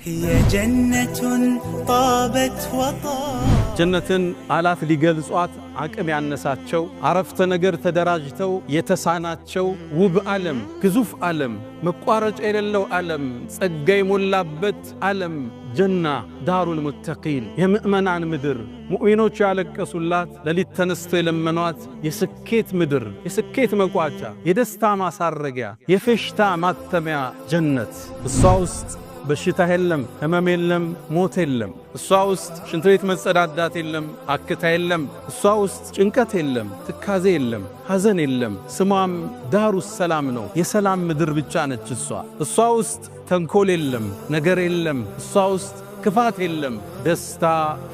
هي جنة طابت وطابت ጀነትን አላት ሊገልጿት አቅም ያነሳቸው አረፍተ ነገር ተደራጅተው የተሳናቸው ውብ ዓለም ግዙፍ ዓለም መቋረጫ የሌለው ዓለም ጸጋ የሞላበት ዓለም ጀና ዳሩል ሙተቂን የምእመናን ምድር ሙእሚኖች ያለቀሱላት ለሊት ተነስተው የለመኗት የስኬት ምድር የስኬት መቋጫ የደስታ ማሳረጊያ የፌሽታ ማተሚያ ጀነት እሷ ውስጥ በሽታ የለም ህመም የለም ሞት የለም እሷ ውስጥ ሽንት ቤት መጸዳዳት የለም አክታ የለም እሷ ውስጥ ጭንቀት የለም ትካዜ የለም ሐዘን የለም ስሟም ዳሩ ሰላም ነው የሰላም ምድር ብቻ ነች እሷ ውስጥ ተንኮል የለም ነገር የለም እሷ ውስጥ ክፋት የለም ደስታ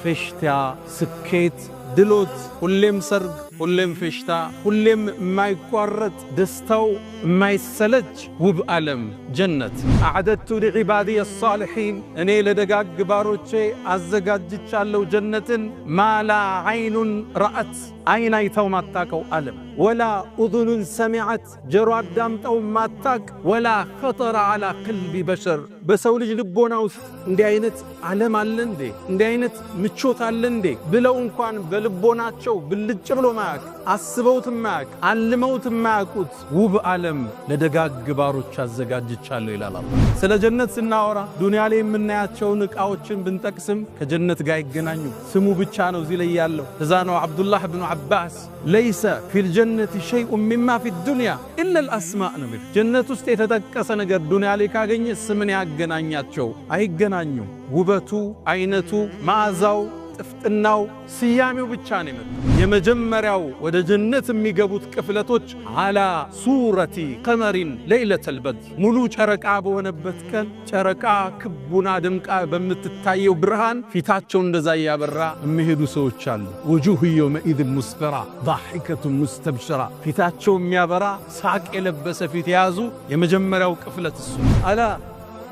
ፌሽታ ስኬት ድሎት ሁሌም ሰርግ ሁሌም ፌሽታ ሁሌም የማይቋረጥ ደስታው የማይሰለች ውብ ዓለም ጀነት አዕደቱ ለዒባዲ الصالحين እኔ ለደጋግ ባሮቼ አዘጋጅቻለሁ ጀነትን ማላ አይኑን ረአት አይን አይተው ማታቀው ዓለም ወላ ኡذن ሰሚዐት ጆሮ አዳምጠው ማታቅ ወላ خطر على قلب بشر በሰው ልጅ ልቦና ውስጥ እንዲህ አይነት ዓለም አለ እንዴ እንዲህ አይነት ምቾት አለ እንዴ ብለው እንኳን በልቦናቸው ብልጭ ብሎ ማያቅ አስበውት ማያቅ አልመውት ማያቁት ውብ ዓለም ለደጋግ ባሮች አዘጋጅቻለሁ ይላል አላህ ስለ ጀነት ስናወራ ዱንያ ላይ የምናያቸውን ዕቃዎችን ብንጠቅስም ከጀነት ጋር ይገናኙ ስሙ ብቻ ነው እዚህ ላይ ያለው እዛ ነው አብዱላህ ኢብኑ አባስ ليس في الجنة شيء مما في الدنيا إلا الأسماء نبي جنة ውስጥ የተጠቀሰ ነገር ዱንያ ላይ ካገኘ ስምን ያገናኛቸው አይገናኙ ውበቱ አይነቱ ማዕዛው ጥፍጥናው ሲያሜው ብቻ ነው የመጀመሪያው ወደ ጀነት የሚገቡት ቅፍለቶች አላ ሱረቲ ቀመሪን ለይለተል በድር ሙሉ ጨረቃ በሆነበት ቀን ጨረቃ ክቡና ደምቃ በምትታየው ብርሃን ፊታቸው እንደዛ ያበራ የሚሄዱ ሰዎች አሉ وجوه يومئذ مسفرة ضاحكة مستبشرة ፊታቸው የሚያበራ ሳቅ የለበሰ ፊት ያዙ የመጀመሪያው ቅፍለት እሱ አላ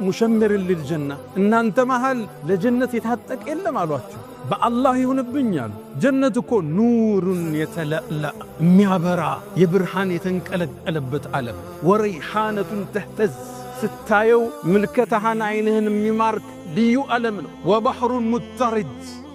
ሙሸምር للجنة እናንተ መሃል ለጀነት የታጠቀ የለም አሏቸው በአላህ ይሁንብኛል ጀነት እኮ ኑሩን የተለላ የሚያበራ የብርሃን የተንቀለቀለበት ዓለም ወሪሃነቱን ተህተዝ ስታየው ምልከታህን አይንህን የሚማርክ ልዩ ዓለም ነው ወባህሩን ሙተሪድ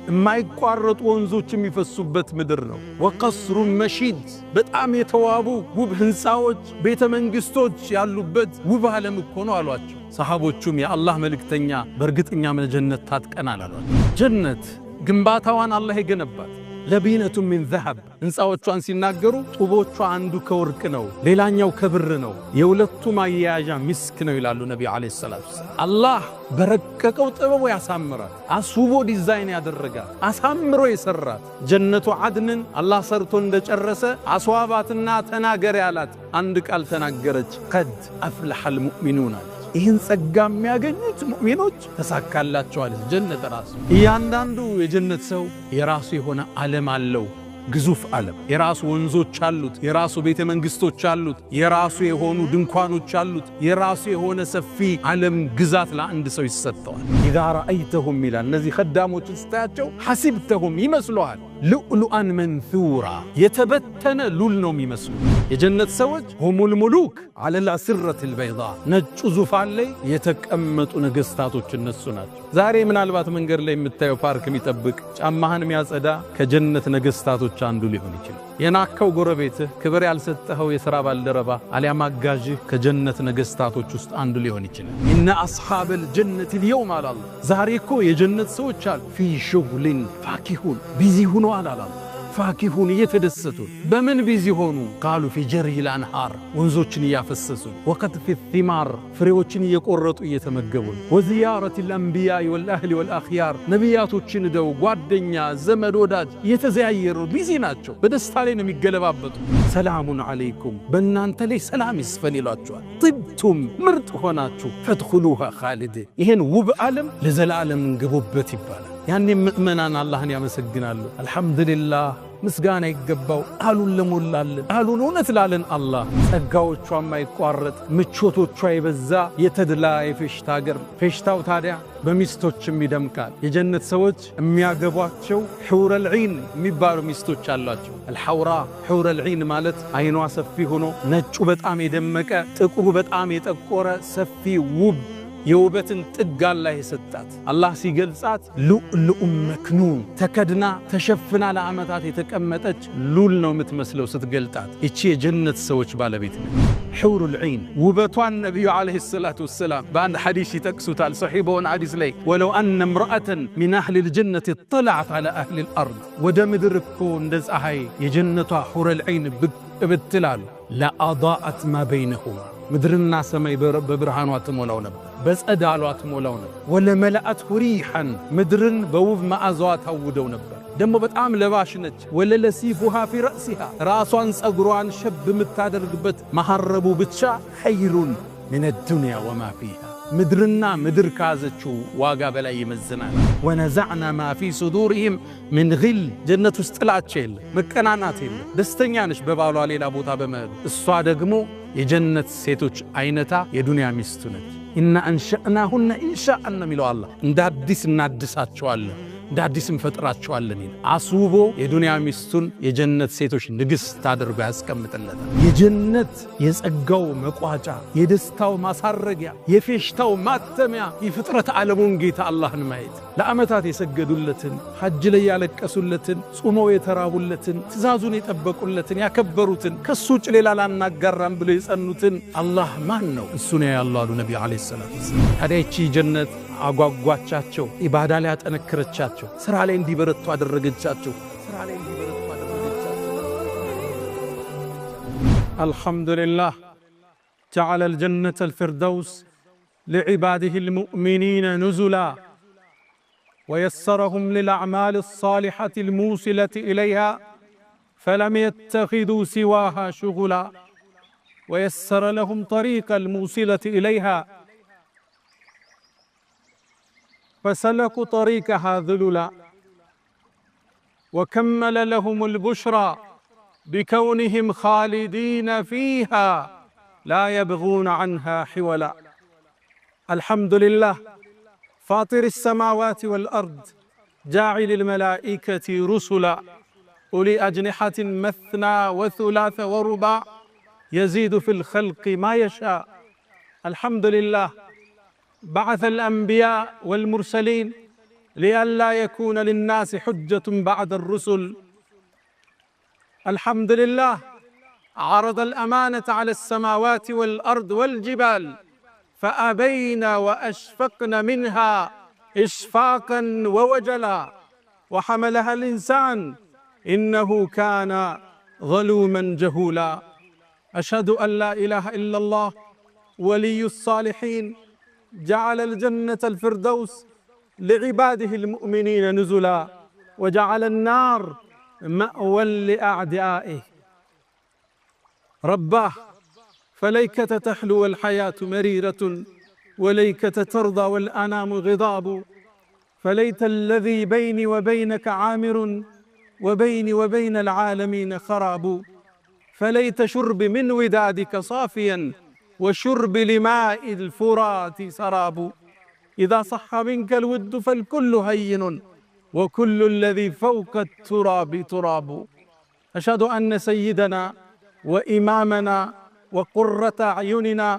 የማይቋረጡ ወንዞች የሚፈሱበት ምድር ነው ወቀስሩን መሺድ በጣም የተዋቡ ውብ ህንፃዎች ቤተ መንግስቶች ያሉበት ውብ ዓለም እኮ ነው አሏቸው ሰሃቦቹም የአላህ መልእክተኛ በእርግጠኛ ጀነት ታጥቀናል አሏቸው ጀነት ግንባታዋን አላህ ይገነባት ለቢነቱ من ذهب ህንፃዎቿን ሲናገሩ ጡቦቿ አንዱ ከወርቅ ነው ሌላኛው ከብር ነው የሁለቱም አያያዣ ሚስክ ነው ይላሉ ነብዩ አለይሂ ሰላቱ አላህ በረቀቀው ጥበቡ ያሳምራል አስውቦ ዲዛይን ያደረጋል አሳምሮ ይሰራል ጀነቱ አድንን አላህ ሰርቶ እንደጨረሰ አስዋባትና ተናገር ያላት አንድ ቃል ተናገረች قد أفلح المؤمنون ይህን ጸጋ የሚያገኙት ሙእሚኖች ተሳካላቸዋል ጀነት ራሱ እያንዳንዱ የጀነት ሰው የራሱ የሆነ ዓለም አለው ግዙፍ ዓለም የራሱ ወንዞች አሉት የራሱ ቤተ መንግስቶች አሉት የራሱ የሆኑ ድንኳኖች አሉት የራሱ የሆነ ሰፊ ዓለም ግዛት ለአንድ ሰው ይሰጠዋል إذا رأيتهم ይላል እነዚህ خدامዎች ስታያቸው حسبتهم ይመስሉሃል لؤلؤا منثورا የተበተነ ሉል ነው የሚመስሉ የጀነት ሰዎች هم الملوك على الأسرة البيضاء ነጭ ዙፋን ላይ የተቀመጡ ነገስታቶች እነሱ ናቸው ዛሬ ምናልባት መንገድ ላይ የምታየው ፓርክ የሚጠብቅ ጫማህን የሚያጸዳ ከጀነት ነገስታቶች አንዱ ሊሆን ይችላል የናከው ጎረቤትህ ክብር ያልሰጠኸው የሥራ ባልደረባ አሊያም አጋዥህ ከጀነት ነገስታቶች ውስጥ አንዱ ሊሆን ይችላል إن أصحاب الجنة اليوم على الله ዛሬ እኮ የጀነት ሰዎች አሉ في شغل فاكهون ቢዚ ሆነዋል አላህ ፋኪሁን እየተደሰቱ በምን ቢዚ ሆኑ ቃሉ في جري الأنهار ወንዞችን ያፈሰሱ وقطف الثمار ፍሬዎችን እየቆረጡ እየተመገቡ وزيارة الأنبياء والأهل والأخيار ነቢያቶችን ደው ጓደኛ ዘመድ ወዳጅ እየተዘያየሩ ቢዚ ናቸው በደስታ ላይ ነው የሚገለባበጡ ሰላሙን አለይኩም በእናንተ ላይ ሰላም ይስፈን ይሏቸዋል طبتم ምርጥ ሆናችሁ فادخلوها خالدين ይሄን ውብ ዓለም ለዘላለም ግቡበት ይባላል ያኔ ምእመናን አላህን ያመሰግናሉ አልহামዱሊላህ ምስጋና ይገባው አሉን ለሞላልን አሉን እውነት ላለን አላህ ጸጋዎቿ ማይቋረጥ ምቾቶቿ ይበዛ የተድላ የፌሽታ ሀገር ፌሽታው ታዲያ በሚስቶችም ይደምቃል የጀነት ሰዎች የሚያገቧቸው ሑረል ዒን የሚባሉ ሚስቶች አሏቸው الحورا ሑረል ዒን ማለት አይኗ ሰፊ ሆኖ ነጩ በጣም የደመቀ ጥቁሩ በጣም የጠቆረ ሰፊ ውብ የውበትን ጥግ አላህ የሰጣት። አላህ ሲገልጻት ሉዕሉኡም መክኑን ተከድና ተሸፍና ለዓመታት የተቀመጠች ሉል ነው የምትመስለው ስትገልጣት። ይቺ የጀነት ሰዎች ባለቤት ነው። ሑሩል ዒን ውበቷን ነቢዩ ዓለይሂ ሰላቱ ወሰላም በአንድ ሐዲስ ይጠቅሱታል። ሰሒህ በሆነ ሐዲስ ላይ ወለው አነ እምረአተን ሚን አህሊል ጀነት ጠለዐት ዐላ አህሊል አርድ ወደ ምድር እኮ እንደ ፀሐይ የጀነቷ ሑሩል ዒን ብቅ ብትላሉ ለአዳአት ማ በይነሁማ ምድርና ሰማይ በብርሃኗ ትሞላው ነበር፣ በጸዳሏ ትሞላው ነበር። ወለመለአት ሪሐን ምድርን በውብ መዓዛዋ ታውደው ነበር። ደግሞ በጣም ለባሽ ነች። ወለለሲፉሃ ፊ ረእሲሃ ራሷን ጸጉሯን ሸብ የምታደርግበት መሐረቡ ብቻ ኸይሩን ሚነ ዱንያ ወማ ፊሃ ምድርና ምድር ካዘችው ዋጋ በላይ ይመዝናል። ወነዘዕና ማ ፊ ሱዱሪሂም ምን ግል ጀነት ውስጥ ጥላቻ የለ፣ መቀናናት የለ። ደስተኛ ነች በባሏ ሌላ ቦታ በመሄዱ። እሷ ደግሞ የጀነት ሴቶች አይነታ የዱንያ ሚስቱ ነች። ኢና አንሸእናሁነ ኢንሻአን የሚለው አላህ እንደ አዲስ እናድሳቸዋለን፣ እንደ አዲስ እንፈጥራቸዋለን ይላል። አስውቦ የዱንያ ሚስቱን የጀነት ሴቶች ንግሥት አድርጎ ያስቀምጥለታል። የጀነት የጸጋው መቋጫ፣ የደስታው ማሳረጊያ፣ የፌሽታው ማተሚያ የፍጥረት ዓለሙን ጌታ አላህን ማየት፣ ለዓመታት የሰገዱለትን፣ ሐጅ ላይ ያለቀሱለትን፣ ጾመው የተራቡለትን፣ ትእዛዙን የጠበቁለትን፣ ያከበሩትን፣ ከሱ ውጭ ሌላ ላናጋራም ብለው የጸኑትን አላህ ማን ነው? እሱ ነው ያለው አሉ ነቢዩ ዓለይሂ ሰላቱ ወሰላም። ታዲያ ይቺ ጀነት አጓጓቻቸው፣ ኢባዳ ላይ ያጠነከረቻቸው፣ ስራ ላይ እንዲበረቱ አደረገቻቸው። አልሐምዱሊላህ ጀዐለ አልጀነተ አልፊርደውስ ሊዕባዲሂ አልሙእሚኒነ ኑዙላ ወየሰረሁም ሊልአዕማሊ አሳሊሐቲ አልሙሲለቲ ኢለይሃ ፈለም የተኺዙ ሲዋሃ ሹጉላ ወየሰረ ለሁም ጠሪቀ አልሙሲለቲ ኢለይሃ فسلكوا طريقها ذللا وكمل لهم البشرى بكونهم خالدين فيها لا يبغون عنها حولا. الحمد لله فاطر السماوات والأرض جاعل الملائكة رسلا أولي أجنحة مثنى وثلاث ورباع يزيد في الخلق ما يشاء. الحمد لله بعث الأنبياء والمرسلين لئلا يكون للناس حجة بعد الرسل. الحمد لله عرض الأمانة على السماوات والأرض والجبال فأبين وأشفقن منها إشفاقا ووجلا وحملها الإنسان إنه كان ظلوما جهولا. أشهد أن لا إله إلا الله ولي الصالحين جعل الجنة الفردوس لعباده المؤمنين نزلا وجعل النار مأوى لأعدائه. رباه فليكة تحلو والحياة مريرة وليكة ترضى والأنام غضاب. فليت الذي بيني وبينك عامر وبيني وبين العالمين خراب. فليت شرب من ودادك صافيا وشرب لماء الفرات سراب. إذا صح منك الود فالكل هين وكل الذي فوق التراب تراب. أشهد أن سيدنا وإمامنا وقرة أعيننا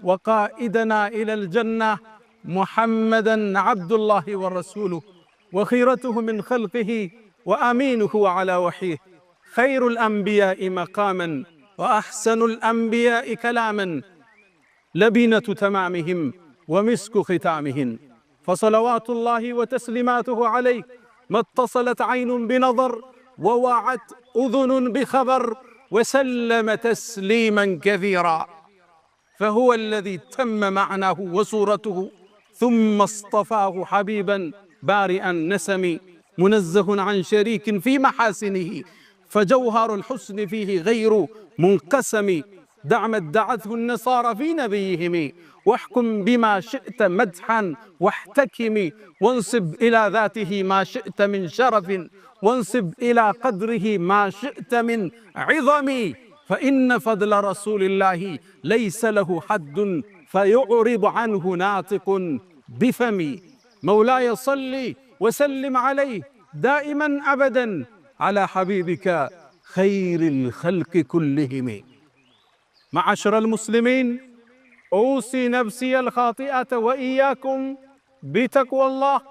وقائدنا إلى الجنة محمدًا عبد الله ورسوله وخيرته من خلقه وأمينه على وحيه، خير الأنبياء مقامًا وأحسن الأنبياء كلامًا، لبنة تمامهم ومسك ختامهم. فصلوات الله وتسليماته عليه ما اتصلت عين بنظر ووعت أذن بخبر وسلم تسليما كثيرا. فهو الذي تم معناه وصورته ثم اصطفاه حبيبا بارئ النسم منزه عن شريك في محاسنه فجوهر الحسن فيه غير منقسم. دع ما ادعته النصارى في نبيهم واحكم بما شئت مدحا واحتكم. وانصب إلى ذاته ما شئت من شرف وانصب إلى قدره ما شئت من عظم. فإن فضل رسول الله ليس له حد فيعرض عنه ناطق بفمي. مولاي صل وسلم عليه دائما أبدا على حبيبك خير الخلق كلهم. معاشر المسلمين، أوصي نفسي الخاطئة وإياكم بتقوى الله.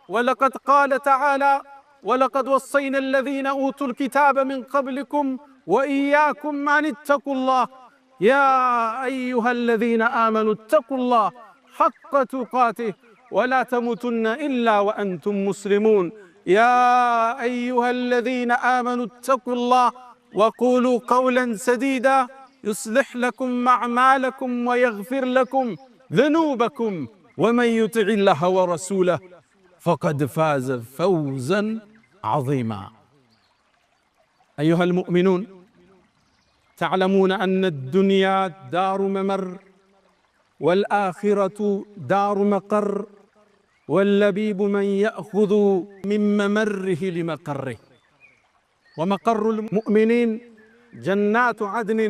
ولقد قال تعالى: ولقد وصينا الذين أوتوا الكتاب من قبلكم وإياكم أن اتقوا الله يا أيها الذين آمنوا اتقوا الله حق تقاته ولا تموتن إلا وأنتم مسلمون. يا أيها الذين آمنوا اتقوا الله وقولوا قولا سديدا يصلح لكم أعمالكم ويغفر لكم ذنوبكم ومن يطع الله ورسوله فقد فاز فوزا عظيما. أيها المؤمنون، تعلمون أن الدنيا دار ممر والآخرة دار مقر، واللبيب من يأخذ من ممره لمقره. ومقر المؤمنين جنات عدن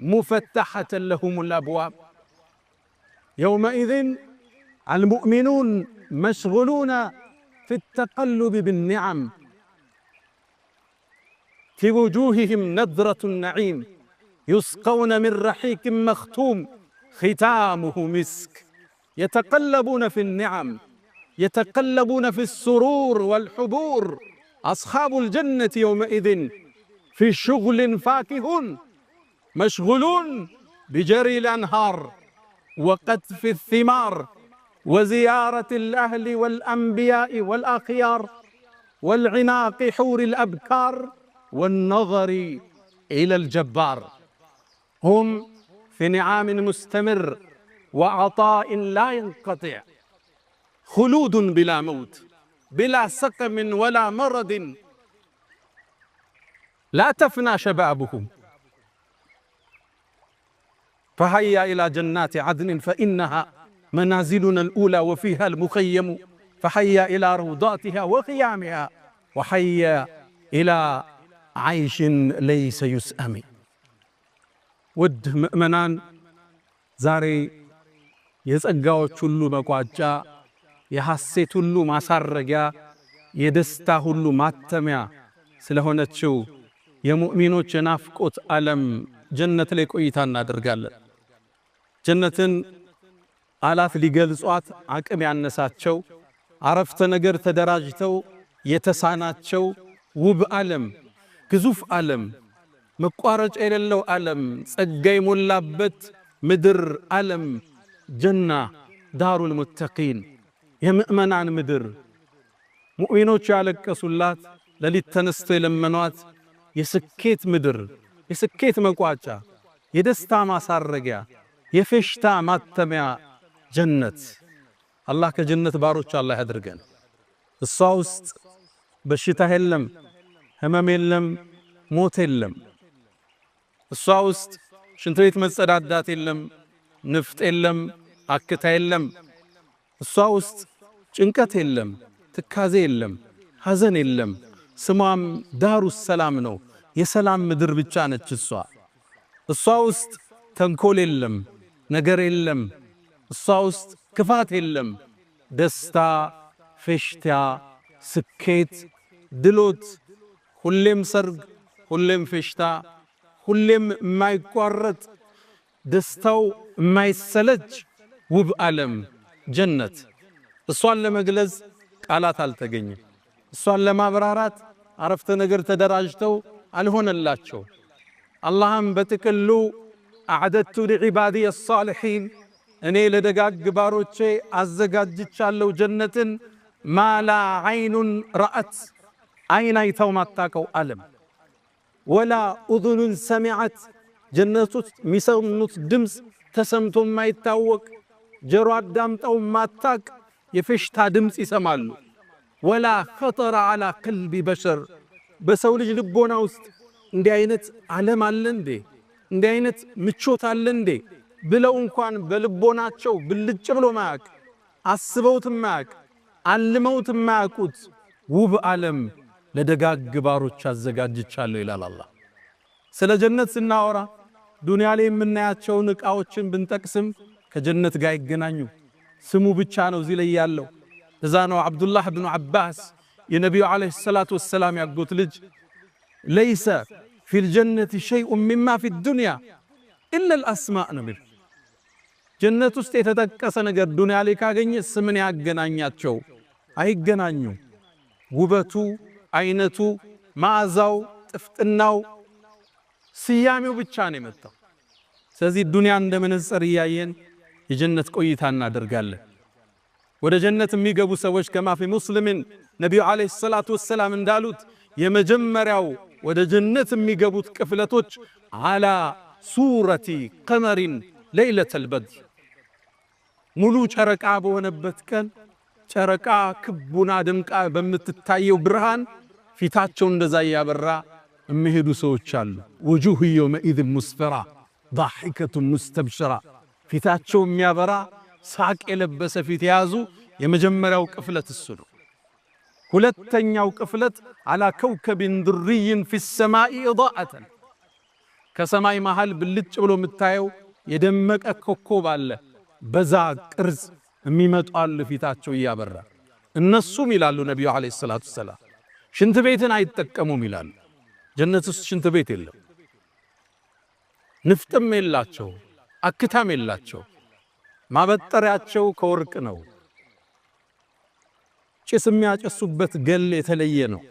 مفتحة لهم الأبواب. يومئذ المؤمنون مشغولون في التقلب بالنعم، في وجوههم نضرة النعيم، يسقون من رحيق مختوم ختامه مسك. يتقلبون في النعم، يتقلبون في السرور والحبور. أصحاب الجنة يومئذ في شغل فاكهون، مشغولون بجري الأنهار وقطف الثمار وزيارة الأهل والأنبياء والأخيار والعناق حور الأبكار والنظر إلى الجبار. هم في نعام مستمر وعطاء لا ينقطع، خلود بلا موت، بلا سقم ولا مرض، لا تفنى شبابهم. فهيا إلى جنات عدن فإنها منازلنا الأولى وفيها المخيم، فهيا إلى روضاتها وخيامها، وهيا إلى عيش ليس يسأم. ውድ ምእመናን፣ ዛሬ የጸጋዎች ሁሉ መቋጫ፣ የሐሴት ሁሉ ማሳረጊያ፣ የደስታ ሁሉ ማተሚያ ስለሆነችው የሙእሚኖች የናፍቆት ዓለም ጀነት ላይ ቆይታ እናደርጋለን። ጀነትን አላት ሊገልጿት አቅም ያነሳቸው፣ አረፍተ ነገር ተደራጅተው የተሳናቸው ውብ ዓለም፣ ግዙፍ ዓለም፣ መቋረጫ የሌለው ዓለም፣ ጸጋ የሞላበት ምድር ዓለም ጀና ዳሩል ሙተቂን፣ የምእመናን ምድር፣ ሙእሚኖች ያለቀሱላት፣ ለሊት ተነስተው የለመኗት የስኬት ምድር፣ የስኬት መቋጫ፣ የደስታ ማሳረጊያ፣ የፌሽታ ማተሚያ ጀነት። አላህ ከጀነት ባሮች አላህ ያድርገን። እሷ ውስጥ በሽታ የለም፣ ህመም የለም፣ ሞት የለም። እሷ ውስጥ ሽንት ቤት መጸዳዳት የለም፣ ንፍጥ የለም፣ አክታ የለም። እሷ ውስጥ ጭንቀት የለም፣ ትካዜ የለም፣ ሐዘን የለም። ስሟም ዳሩ ሰላም ነው፣ የሰላም ምድር ብቻ ነች እሷ። እሷ ውስጥ ተንኮል የለም፣ ነገር የለም። እሷ ውስጥ ክፋት የለም። ደስታ፣ ፌሽታ፣ ስኬት፣ ድሎት፣ ሁሌም ሰርግ፣ ሁሌም ፌሽታ፣ ሁሌም የማይቋረጥ ደስታው የማይሰለች ውብ ዓለም ጀነት። እሷን ለመግለጽ ቃላት አልተገኘም። እሷን ለማብራራት አረፍተ ነገር ተደራጅተው አልሆነላቸው። አላህም በጥቅሉ አዕደቱ ሊዒባዲየ አሳሊሒን፣ እኔ ለደጋግ ባሮቼ አዘጋጅቻለሁ ጀነትን፣ ማላ ዓይኑን ረአት፣ ዓይን አይተው ማታቀው ዓለም፣ ወላ ኡዙኑን ሰሚዐት፣ ጀነት ውስጥ የሚሰሙት ድምፅ ተሰምቶ የማይታወቅ ጆሮ አዳምጠው ማታቅ የፌሽታ ድምፅ ይሰማሉ። ወላ ኸጠረ ዐላ ቀልቢ በሸር፣ በሰው ልጅ ልቦና ውስጥ እንዲህ አይነት ዓለም አለ እንዴ? እንዲህ አይነት ምቾት አለ እንዴ ብለው እንኳን በልቦናቸው ብልጭ ብሎ ማያቅ፣ አስበውት ማያቅ፣ አልመውት ማያቁት ውብ ዓለም ለደጋግ ባሮች አዘጋጅቻለሁ ይላል አላህ። ስለ ጀነት ስናወራ ዱንያ ላይ የምናያቸውን ዕቃዎችን ብንጠቅስም ከጀነት ጋር ይገናኙ፣ ስሙ ብቻ ነው እዚህ ላይ ያለው። እዛ ነው አብዱላህ ብኑ ዓባስ የነቢዩ ዓለይሂ ሰላቱ ወሰላም ያጎት ልጅ ለይሰ ፊል ጀነቲ ሸይኡን ሚማ ፊ ዱንያ ኢላ አልአስማእ ነው የሚል። ጀነት ውስጥ የተጠቀሰ ነገር ዱንያ ላይ ካገኘስ ምን ያገናኛቸው? አይገናኙ። ውበቱ፣ አይነቱ፣ መዓዛው፣ ጥፍጥናው፣ ስያሜው ብቻ ነው የመጣው። ስለዚህ ዱንያ እንደ መነጽር እያየን የጀነት ቆይታ እናደርጋለን። ወደ ጀነት የሚገቡ ሰዎች ከማ ፊ ሙስሊምን ነቢዩ ዓለይሂ ሰላቱ ወሰላም እንዳሉት የመጀመሪያው ወደ ጀነት የሚገቡት ቅፍለቶች አላ ሱረቲ ቀመሪን ለይለተል በድር፣ ሙሉ ጨረቃ በሆነበት ቀን ጨረቃ ክቡና ድምቃ በምትታየው ብርሃን ፊታቸው እንደዛ ያበራ የሚሄዱ ሰዎች አሉ። ወጁሁ የውመኢዝ ሙስፈራ ضاحكة مستبشرة ፊታቸው የሚያበራ ሳቅ የለበሰ ፊት የያዙ የመጀመሪያው ቅፍለት እሱ ነው። ሁለተኛው ቅፍለት አላ ከውከብን ድርይን ፊ ሰማኢ ኢዳአተን፣ ከሰማይ መሃል ብልጭ ብሎ የምታየው የደመቀ ኮከብ አለ። በዛ ቅርጽ የሚመጡ አሉ ፊታቸው እያበራ። እነሱም ይላሉ ነቢዩ ዓለይሂ ሰላቱ ወሰላም ሽንት ቤትን አይጠቀሙም ይላሉ። ጀነት ውስጥ ሽንት ቤት የለም። ንፍጥም የላቸው፣ አክታም የላቸው። ማበጠሪያቸው ከወርቅ ነው። ጭስ የሚያጨሱበት ገል የተለየ ነው።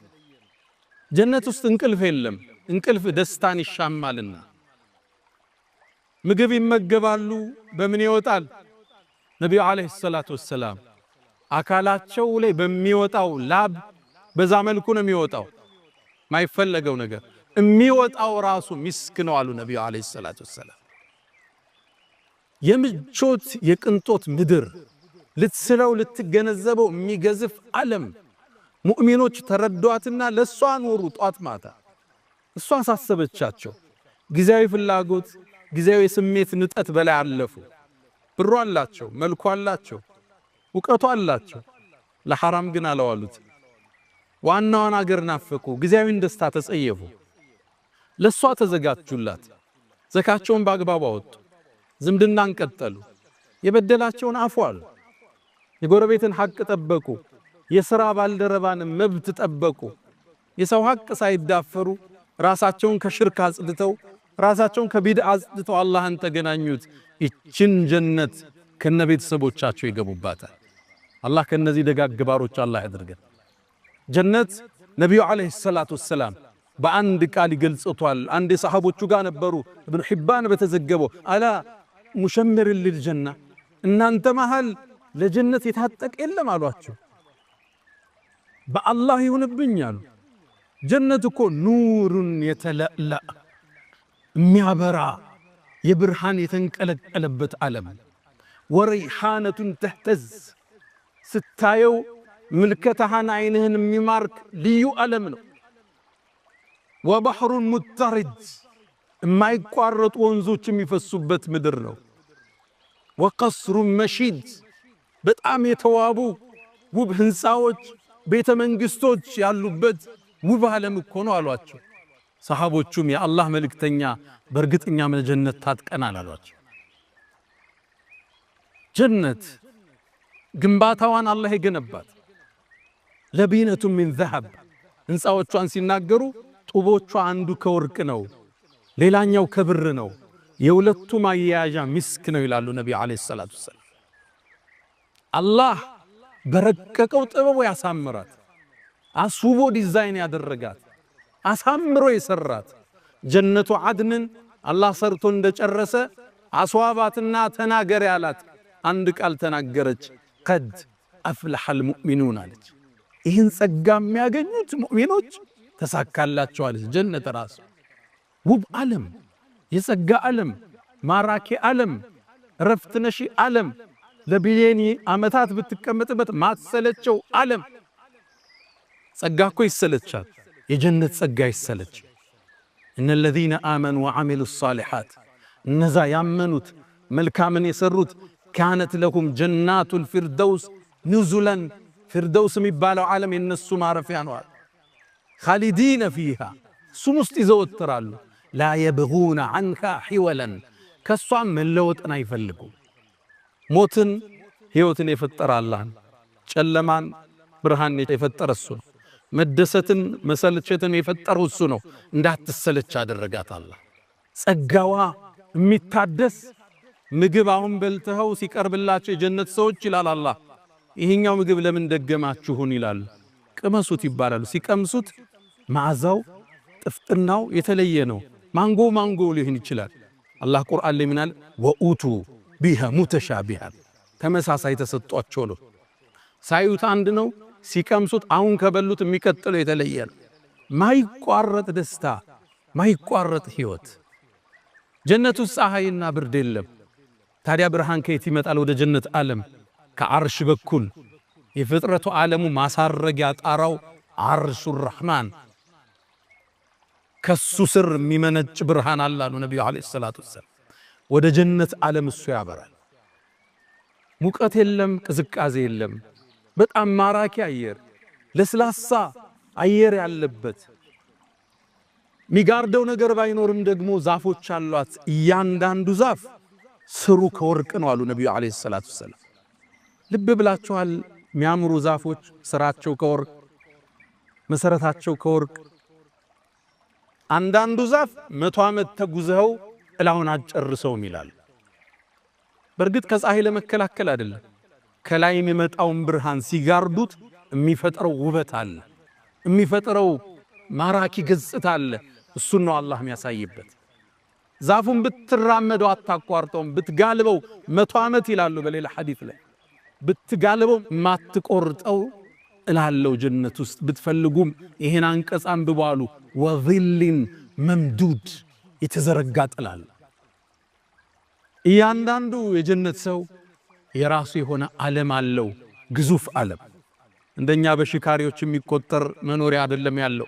ጀነት ውስጥ እንቅልፍ የለም። እንቅልፍ ደስታን ይሻማልና ምግብ ይመገባሉ። በምን ይወጣል? ነቢዩ ዓለይሂ ሰላቱ ወሰላም አካላቸው ላይ በሚወጣው ላብ በዛ መልኩ ነው የሚወጣው። ማይፈለገው ነገር የሚወጣው ራሱ ሚስክ ነው አሉ ነቢዩ ዓለይሂ ሰላቱ ወሰላም። የምቾት የቅንጦት ምድር ልትስለው ልትገነዘበው የሚገዝፍ ዓለም ሙእሚኖች ተረዷትና ለሷ ኖሩ ጧት ማታ። እሷ አሳሰበቻቸው። ጊዜያዊ ፍላጎት፣ ጊዜያዊ ስሜት ንጠት በላይ አለፉ። ብሩ አላቸው፣ መልኩ አላቸው፣ ዕውቀቱ አላቸው። ለሐራም ግን አለዋሉት። ዋናዋን አገር ናፈቁ። ጊዜያዊን ደስታ ተጸየፉ። ለሷ ተዘጋጁላት። ዘካቸውን በአግባቡ አወጡ። ዝምድናን ቀጠሉ። የበደላቸውን አፏል። የጎረቤትን ሐቅ ጠበቁ። የሥራ ባልደረባን መብት ጠበቁ። የሰው ሐቅ ሳይዳፈሩ ራሳቸውን ከሽርክ አጽድተው ራሳቸውን ከቢድዓ አጽድተው አላህን ተገናኙት። ይችን ጀነት ከነቤተሰቦቻቸው ይገቡባታል። አላህ ከነዚህ ደጋግ ባሮች አላህ ያድርገን። ጀነት ነቢዩ ዓለይሂ ሰላቱ ወሰላም በአንድ ቃል ይገልጹታል። አንድ የሰሃቦቹ ጋር ነበሩ። ኢብኑ ሒባን በተዘገበው አላ ሙሸምር ልልጀና፣ እናንተ መሃል ለጀነት የታጠቀ የለም አሏቸው። በአላህ ይሁንብኝ አሉ። ጀነት እኮ ኑሩን የተለእላ የሚያበራ የብርሃን የተንቀለቀለበት ዓለም፣ ወረይሓነቱን ተህተዝ ስታየው ምልከታህን አይንህን የሚማርክ ልዩ ዓለም ነው። ወባሕሩን ሙተሪድ የማይቋረጡ ወንዞች የሚፈሱበት ምድር ነው። ወቀስሩን መሺድ በጣም የተዋቡ ውብ ህንፃዎች፣ ቤተ መንግስቶች ያሉበት ውብ ዓለም እኮ ነው አሏቸው። ሰሃቦቹም የአላህ መልእክተኛ በእርግጠኛ ጀነት ታጥቀናል አሏቸው። ጀነት ግንባታዋን አላህ የገነባት ለቢነቱ ሚን ዘሀብ፣ ህንፃዎቿን ሲናገሩ ጡቦቿ አንዱ ከወርቅ ነው፣ ሌላኛው ከብር ነው፣ የሁለቱ ማያያዣ ሚስክ ነው ይላሉ ነቢዩ ዓለይሂ ሰላቱ ወሰላም። አላህ በረቀቀው ጥበቡ ያሳምራት፣ አስውቦ ዲዛይን ያደረጋት፣ አሳምሮ የሰራት ጀነቱ አድንን አላህ ሰርቶ እንደጨረሰ አስዋባትና ተናገር ያላት አንድ ቃል ተናገረች። ቀድ አፍለሐል ሙእሚኑን አለች። ይህን ጸጋ የሚያገኙት ሙእሚኖች ተሳካላቸው አለች። ጀነት ራሱ ውብ ዓለም፣ የጸጋ ዓለም፣ ማራኪ ዓለም፣ ረፍት ነሺ ዓለም፣ ለቢሊየን ዓመታት ብትቀመጥበት ማትሰለቸው ዓለም። ጸጋ እኮ ይሰለቻል፣ የጀነት ጸጋ ይሰለች። እነ ለዚነ አመኑ ወዐሚሉ ሷሊሓት፣ እነዛ ያመኑት መልካምን የሰሩት ካነት ለሁም ጀናቱል ፊርደውስ ኑዙለን፣ ፊርደውስ የሚባለው ዓለም የነሱ ማረፊያ ነው። ኻሊዲነ ፊሃ፣ እሱም ውስጥ ይዘወትራሉ። ላ የብጉነ ዐንሃ ሒወለን፣ ከሷም መለወጥን አይፈልጉም። ሞትን ሕይወትን የፈጠረ አላህ፣ ጨለማን ብርሃን የፈጠረ እሱ ነው። መደሰትን መሰልቸትን የፈጠረው እሱ ነው። እንዳትሰለች አደረጋት አላህ። ጸጋዋ የሚታደስ ምግብ አሁን በልተው ሲቀርብላቸው የጀነት ሰዎች ይላል አላህ ይሄኛው ምግብ ለምን ደገማችሁን ይላል። ቅመሱት ይባላሉ። ሲቀምሱት መዓዛው ጥፍጥናው የተለየ ነው። ማንጎ ሊሆን ይችላል። አላህ ቁርአን ላይ ምናል ወኡቱ ቢሃ ሙተሻቢሃን ተመሳሳይ ተሰጧቸው ነው። ሳዩት አንድ ነው፣ ሲቀምሱት አሁን ከበሉት የሚቀጥለው የተለየ ነው። ማይቋረጥ ደስታ፣ ማይቋረጥ ህይወት። ጀነት ውስጥ ፀሐይና ብርድ የለም። ታዲያ ብርሃን ከየት ይመጣል? ወደ ጀነት ዓለም ከአርሽ በኩል የፍጥረቱ ዓለሙ ማሳረጊያ ጣራው አርሹ ረሕማን ከሱ ስር የሚመነጭ ብርሃን አላሉ ነብዩ አለይሂ ሰላቱ ወሰለም። ወደ ጀነት ዓለም እሱ ያበራል። ሙቀት የለም፣ ቅዝቃዜ የለም። በጣም ማራኪ አየር፣ ለስላሳ አየር ያለበት ሚጋርደው ነገር ባይኖርም ደግሞ ዛፎች አሏት። እያንዳንዱ ዛፍ ስሩ ከወርቅ ነው አሉ ነብዩ አለይሂ ሰላቱ ወሰለም። ልብ ብላችኋል? የሚያምሩ ዛፎች ስራቸው ከወርቅ መሰረታቸው ከወርቅ። አንዳንዱ ዛፍ 100 ዓመት ተጉዘው ጥላውን አጨርሰውም ይላል። በእርግጥ ከፀሐይ ለመከላከል አይደለም፣ ከላይ የሚመጣውን ብርሃን ሲጋርዱት የሚፈጥረው ውበት አለ፣ የሚፈጥረው ማራኪ ገጽታ አለ። እሱን ነው አላህ የሚያሳይበት። ዛፉን ብትራመደው አታቋርጠውም፣ ብትጋልበው 100 ዓመት ይላሉ በሌላ ሐዲስ ላይ ብትጋልበው ማትቆርጠው እላለው ጀነት ውስጥ ብትፈልጉም ይሄን አንቀጽ አንብቡ አሉ። ወዚልን መምዱድ የተዘረጋ ጥላል። እያንዳንዱ የጀነት ሰው የራሱ የሆነ ዓለም አለው፣ ግዙፍ ዓለም። እንደኛ በሽካሪዎች የሚቆጠር መኖሪያ አይደለም ያለው።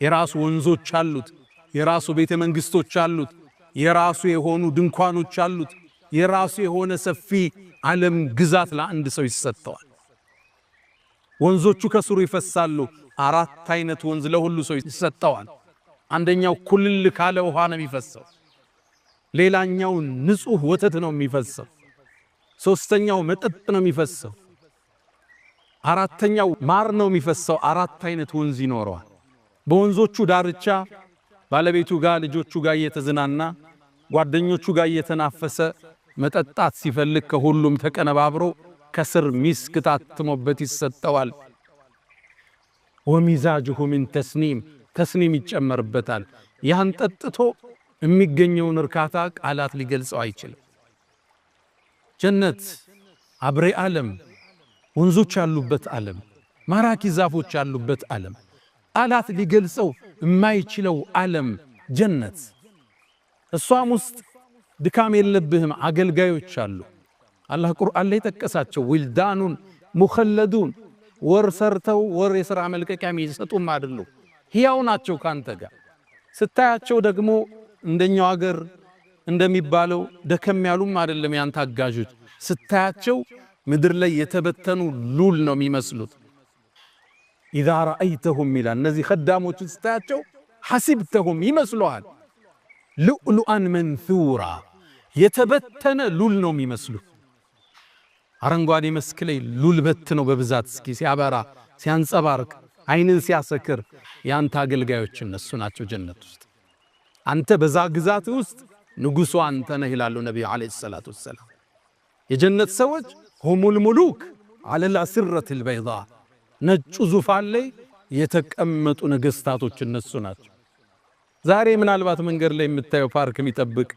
የራሱ ወንዞች አሉት፣ የራሱ ቤተ መንግስቶች አሉት፣ የራሱ የሆኑ ድንኳኖች አሉት፣ የራሱ የሆነ ሰፊ ዓለም ግዛት ለአንድ ሰው ይሰጠዋል። ወንዞቹ ከስሩ ይፈሳሉ። 4 አይነት ወንዝ ለሁሉ ሰው ይሰጠዋል። አንደኛው ኩልል ካለ ውሃ ነው የሚፈሰው። ሌላኛው ንጹህ ወተት ነው የሚፈሰው። ሶስተኛው መጠጥ ነው የሚፈሰው። አራተኛው ማር ነው የሚፈሰው። 4 አይነት ወንዝ ይኖረዋል። በወንዞቹ ዳርቻ ባለቤቱ ጋር ልጆቹ ጋር እየተዝናና ጓደኞቹ ጋር እየተናፈሰ መጠጣት ሲፈልግ ከሁሉም ተቀነባብሮ ከስር ሚስክ ታትሞበት ይሰጠዋል። ወሚዛጁሁ ሚን ተስኒም ይጨመርበታል። ያን ጠጥቶ የሚገኘውን እርካታ ቃላት ሊገልጸው አይችልም። ጀነት አብሬ ዓለም፣ ወንዞች ያሉበት ዓለም፣ ማራኪ ዛፎች ያሉበት ዓለም፣ ቃላት ሊገልጸው የማይችለው ዓለም ጀነት። እሷም ውስጥ ድካም የለብህም፣ አገልጋዮች አሉ። አላህ ቁርአን ላይ ጠቀሳቸው። ዊልዳኑን ሙኸለዱን ወር ሰርተው ወር የሥራ መልቀቂያ የሚሰጡም አይደሉ፣ ሕያው ናቸው ካንተ ጋር። ስታያቸው ደግሞ እንደኛው አገር እንደሚባለው ደከም ያሉም አይደለም ያንተ አጋዦች። ስታያቸው ምድር ላይ የተበተኑ ሉል ነው የሚመስሉት። ኢዛ ረአይተሁም ይላል እነዚህ ኸዳሞችን ስታያቸው ሐሲብተሁም ይመስሉሃል ሉዕሉአን መንሱራ የተበተነ ሉል ነው የሚመስሉት። አረንጓዴ መስክ ላይ ሉል በት ነው በብዛት እስኪ ሲያበራ ሲያንጸባርቅ አይንን ሲያሰክር ያንተ አገልጋዮች እነሱ ናቸው ጀነት ውስጥ። አንተ በዛ ግዛት ውስጥ ንጉሱ አንተ ነህ ይላሉ ነብዩ አለይሂ ሰላቱ ወሰለም። የጀነት ሰዎች ሁሙል ሙሉክ አለል አስረቲል በይዳ ነጩ ዙፋን ላይ የተቀመጡ ነገስታቶች እነሱ ናቸው። ዛሬ ምናልባት መንገድ ላይ የምታየው ፓርክ የሚጠብቅ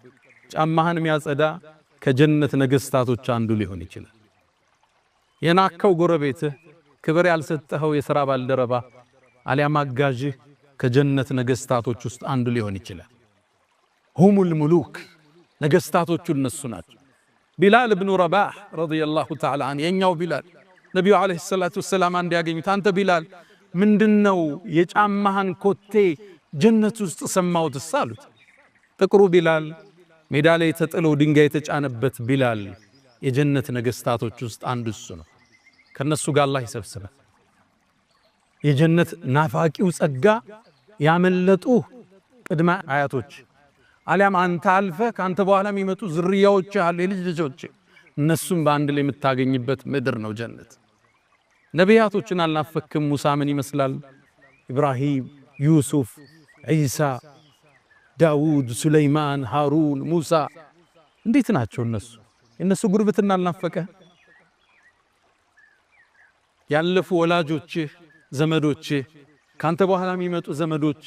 ጫማህን የሚያጸዳ ከጀነት ነገስታቶች አንዱ ሊሆን ይችላል። የናከው ጎረቤትህ ክብር ያልሰጠኸው የሥራ ባልደረባ አሊያም አጋዥህ ከጀነት ነገስታቶች ውስጥ አንዱ ሊሆን ይችላል። ሁሙል ሙሉክ ነገስታቶቹ እነሱ ናቸው። ቢላል ኢብኑ ረባህ ረዲየላሁ ተዓላ ዐንሁ የኛው ቢላል ነብዩ አለይሂ ሰላቱ ወሰላም አንድ ያገኙት፣ አንተ ቢላል ምንድነው የጫማህን ኮቴ ጀነት ውስጥ ሰማሁት አሉት። ጥቁሩ ቢላል ሜዳ ላይ ተጥሎ ድንጋይ የተጫነበት ቢላል የጀነት ነገስታቶች ውስጥ አንዱ እሱ ነው። ከነሱ ጋር አላህ ይሰብስበን። የጀነት ናፋቂው ጸጋ ያመለጡ ቅድመ አያቶች አሊያም አንተ አልፈ ካንተ በኋላ የሚመጡ ዝርያዎች አሉ፣ የልጅ ልጆች፣ እነሱም በአንድ ላይ የምታገኝበት ምድር ነው ጀነት። ነቢያቶችን አልናፈክም? ሙሳ ምን ይመስላል? ኢብራሂም፣ ዩሱፍ፣ ዒሳ፣ ዳውድ፣ ሱለይማን፣ ሃሩን፣ ሙሳ እንዴት ናቸው እነሱ? እነሱ ጉርብትና አልናፈቀህ? ያለፉ ወላጆችህ ዘመዶችህ ካንተ በኋላ የሚመጡ ዘመዶች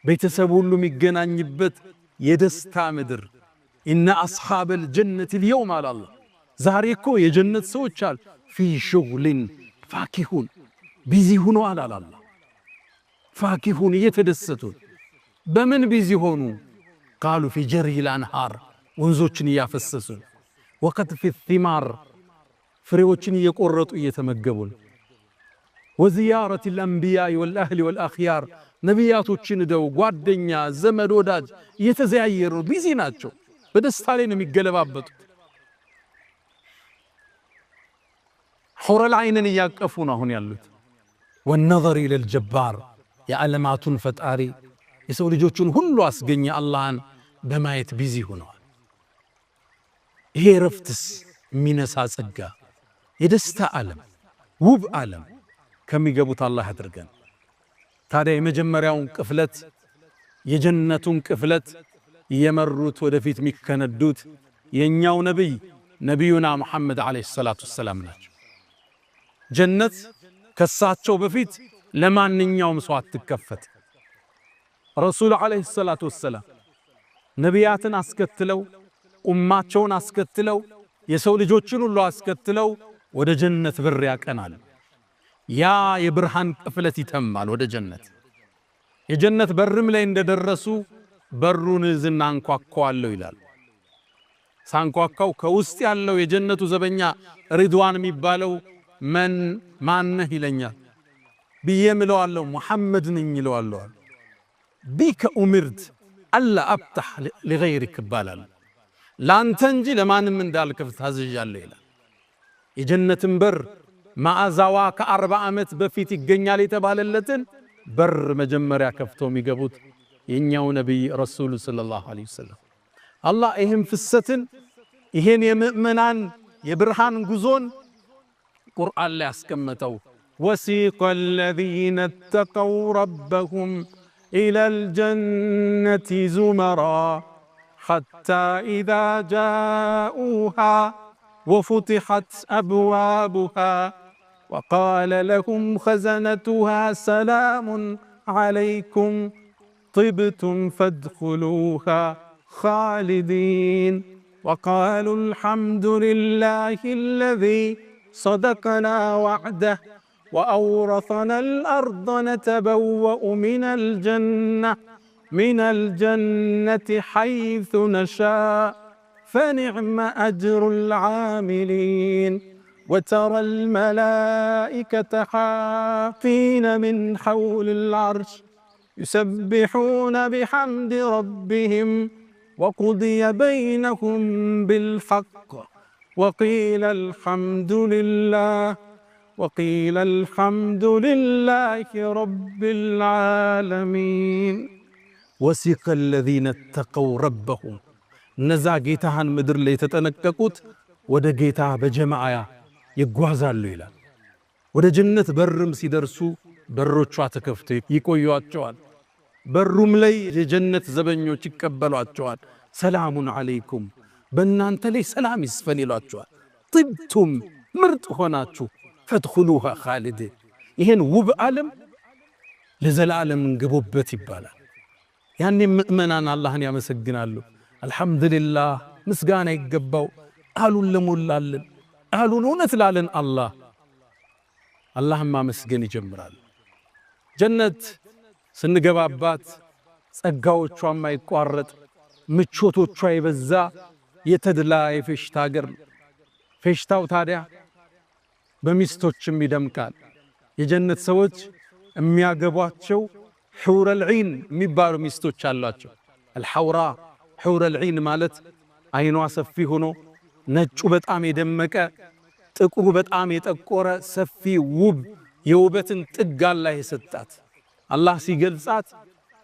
ቤተሰብ ሁሉ የሚገናኝበት የደስታ ምድር ኢነ አስሓበል ጀነት اليوم አለ አላህ። ዛሬ እኮ የጀነት ሰዎች አሉ ፊ ሹግሊን ፋኪሁን ቢዚ ሆነዋል አለ አላህ። ፋኪሁን እየተደሰቱ በምን ቢዚ ሆኑ? ቃሉ ፊ ጀሪል አንሃር ወንዞችን እያፈሰሱ ወቀጥፊ ቲማር ፍሬዎችን እየቆረጡ እየተመገቡ ወዚያረት الأنبياء والأهل والأخيار ነቢያቶችን ደው ጓደኛ ዘመድ ወዳጅ እየተዘያየሩ ቢዚ ናቸው። በደስታ ላይ ነው የሚገለባበጡት። ሑረል ዐይንን እያቀፉ ነው አሁን ያሉት። ወነዘር ኢለል ጀባር የዓለማቱን ፈጣሪ የሰው ልጆችን ሁሉ አስገኘ አላህን በማየት ቢዚ ሆነዋል። ይሄ ረፍትስ የሚነሳ ጸጋ የደስታ ዓለም ውብ ዓለም ከሚገቡት አላህ ያድርገን። ታዲያ የመጀመሪያውን ቅፍለት የጀነቱን ቅፍለት የመሩት ወደፊት የሚከነዱት የኛው ነቢዩና መሐመድ ዓለይሂ ሰላቱ ወሰላም ናቸው። ጀነት ከሳቸው በፊት ለማንኛውም ሰው አትከፈት። ረሱል ዓለይሂ ሰላቱ ወሰላም ነቢያትን አስከትለው ኡማቸውን አስከትለው የሰው ልጆችን ሁሉ አስከትለው ወደ ጀነት በር ያቀናል። ያ የብርሃን ቅፍለት ይተማል ወደ ጀነት። የጀነት በርም ላይ እንደደረሱ በሩን ዝና አንኳኳዋለሁ ይላል። ሳንኳኳው ከውስጥ ያለው የጀነቱ ዘበኛ ሪድዋን የሚባለው ማነህ ይለኛል ብዬ ምለዋለሁ። ሙሐመድ ነኝ ይለዋለሁ። ቢከ ኡምርት አላ አብታህ ለገይሪክ ይባላል። ላንተ እንጂ ለማንም እንዳልከፍት ታዝዣለሁ ይላል። የጀነትን በር ማዕዛዋ ከ40 ዓመት በፊት ይገኛል የተባለለትን በር መጀመሪያ ከፍተው የሚገቡት የኛው ነብይ ረሱል ሰለላሁ ዐለይሂ ወሰለም። አላህ ይህን ፍሰትን ይህን የምእመናን የብርሃን ጉዞን ቁርአን ላይ ያስቀመጠው ወሲቀ الذين اتقوا ربهم إلى الجنة زمرا حتى إذا جاءوها وفتحت أبوابها وقال لهم خزنتها سلام عليكم طبتم فادخلوها خالدين وقالوا الحمد لله الذي صدقنا وعده وأورثنا الأرض نتبوأ من الجنة حيث نشاء فنعم أجر العاملين وترى الملائكة حافين من حول العرش يسبحون بحمد ربهم وقضي بينهم بالحق وقيل الحمد لله رب العالمين وسيق الذين اتقوا ربهم እነዛ ጌታህን ምድር ላይ የተጠነቀቁት ወደ ጌታ በጀማዓ ይጓዛሉ ይላል። ወደ ጀነት በርም ሲደርሱ በሮቿ ተከፍተው ይቆዩአቸዋል። በሩም ላይ የጀነት ዘበኞች ይቀበሏቸዋል። ሰላሙን አለይኩም በእናንተ ላይ ሰላም ይስፈን ይሏቸዋል። ጥብቱም ምርጥ ሆናችሁ ፈድኹሉሃ ኻሊዲን ይህን ውብ ዓለም ለዘላለም እንግቡበት ይባላል። ያኔ ምእመናን አላህን ያመሰግናሉ። አልሐምዱሊላህ ምስጋና ይገባው ቃሉን ለሞላልን ቃሉን እውነት ላለን አላህን ማመስገን ይጀምራል። ጀነት ስንገባባት ጸጋዎቿ የማይቋረጥ ምቾቶቿ የበዛ የተድላ የፌሽታ ሀገር። ፌሽታው ታዲያ በሚስቶችም ይደምቃል። የጀነት ሰዎች የሚያገቧቸው ሑረል ዒን የሚባሉ ሚስቶች አሏቸው። አልሐውራ ሑረል ዒን ማለት አይኗ ሰፊ ሆኖ ነጩ በጣም የደመቀ ጥቁሩ በጣም የጠቆረ ሰፊ ውብ የውበትን ጥግ አላህ የሰጣት። አላህ ሲገልጻት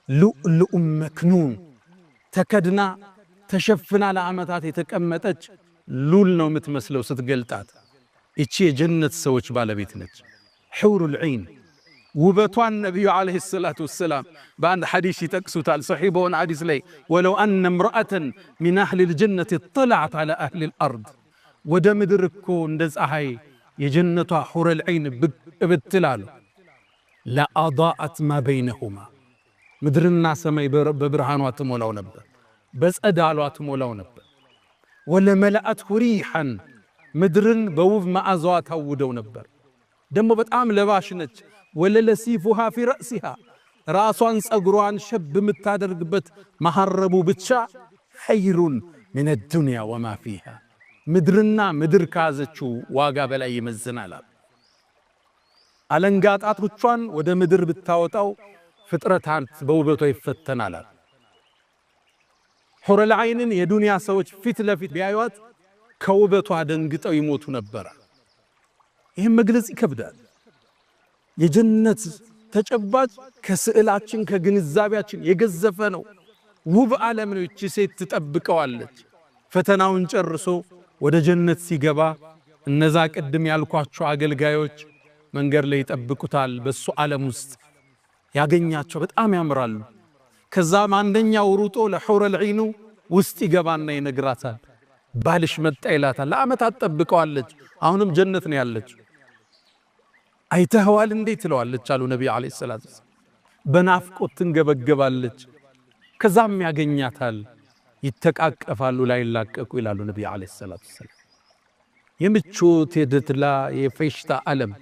ሉእሉእ መክኑን ተከድና ተሸፍና ለዓመታት የተቀመጠች ሉል ነው የምትመስለው ስትገልጣት። እቺ የጀነት ሰዎች ባለቤት ነች ሑሩል ዒን። ውበቷን ነቢዩ ዓለይሂ ሰላቱ ወሰላም በአንድ ሐዲስ ይጠቅሱታል። ሰሒህ በሆነ ሐዲስ ላይ ወለው አነ እምረአተን ሚን አህሊል ጀነት እጥለዐት ዐላ አህሊል አርድ ወደ ምድር እኮ እንደ ፀሐይ የጀነቷ ሑረል ዐይን ብቅ ብትላሉ ለአضاءت ما بينهما ምድርና ሰማይ በብርሃኗ ትሞላው ነበር፣ በጸዳሏ ትሞላው ነበር። ወለመለአትሁ ሪሐን ምድርን በውብ መዓዛዋ ታውደው ነበር። ደሞ በጣም ለባሽ ነች። ወለለሲፉሃ ፊ ረእሲሃ ራሷን ጸጉሯን ሸብ የምታደርግበት መሐረቡ ብቻ ኸይሩን ሚነ ዱንያ ወማ ፊሃ ምድርና ምድር ካዘችው ዋጋ በላይ ይመዝናል። አለንጋ ጣቶቿን ወደ ምድር ብታወጣው ፍጥረታት በውበቷ ይፈተናል። ሑረል ዐይንን የዱንያ ሰዎች ፊት ለፊት ቢያዩት ከውበቷ ደንግጠው ይሞቱ ነበር። ይህም መግለጽ ይከብዳል። የጀነት ተጨባጭ ከስዕላችን ከግንዛቤያችን የገዘፈ ነው። ውብ ዓለም ነው። እቺ ሴት ትጠብቀዋለች። ፈተናውን ጨርሶ ወደ ጀነት ሲገባ እነዛ ቅድም ያልኳቸው አገልጋዮች መንገድ ላይ ይጠብቁታል። በሱ ዓለም ውስጥ ያገኛቸው በጣም ያምራሉ። ከዛም አንደኛው ሩጦ ለሑረል ዐይኑ ውስጥ ይገባና ይነግራታል። ባልሽ መጣ ይላታል። ለዓመታት ጠብቀዋለች። አሁንም ጀነት ነው ያለች። አይተኸዋል እንዴ ትለዋለች አሉ ነቢዩ ዓለይሂ ሰላቱ ወሰላም። በናፍቆት ትንገበገባለች። ከዛም ያገኛታል። ይተቃቀፋሉ ላይላቀቁ ይላሉ ነቢዩ ዓለይሂ ሰላቱ ወሰላም። የምቾት የደስታ የፌሽታ ዓለም፣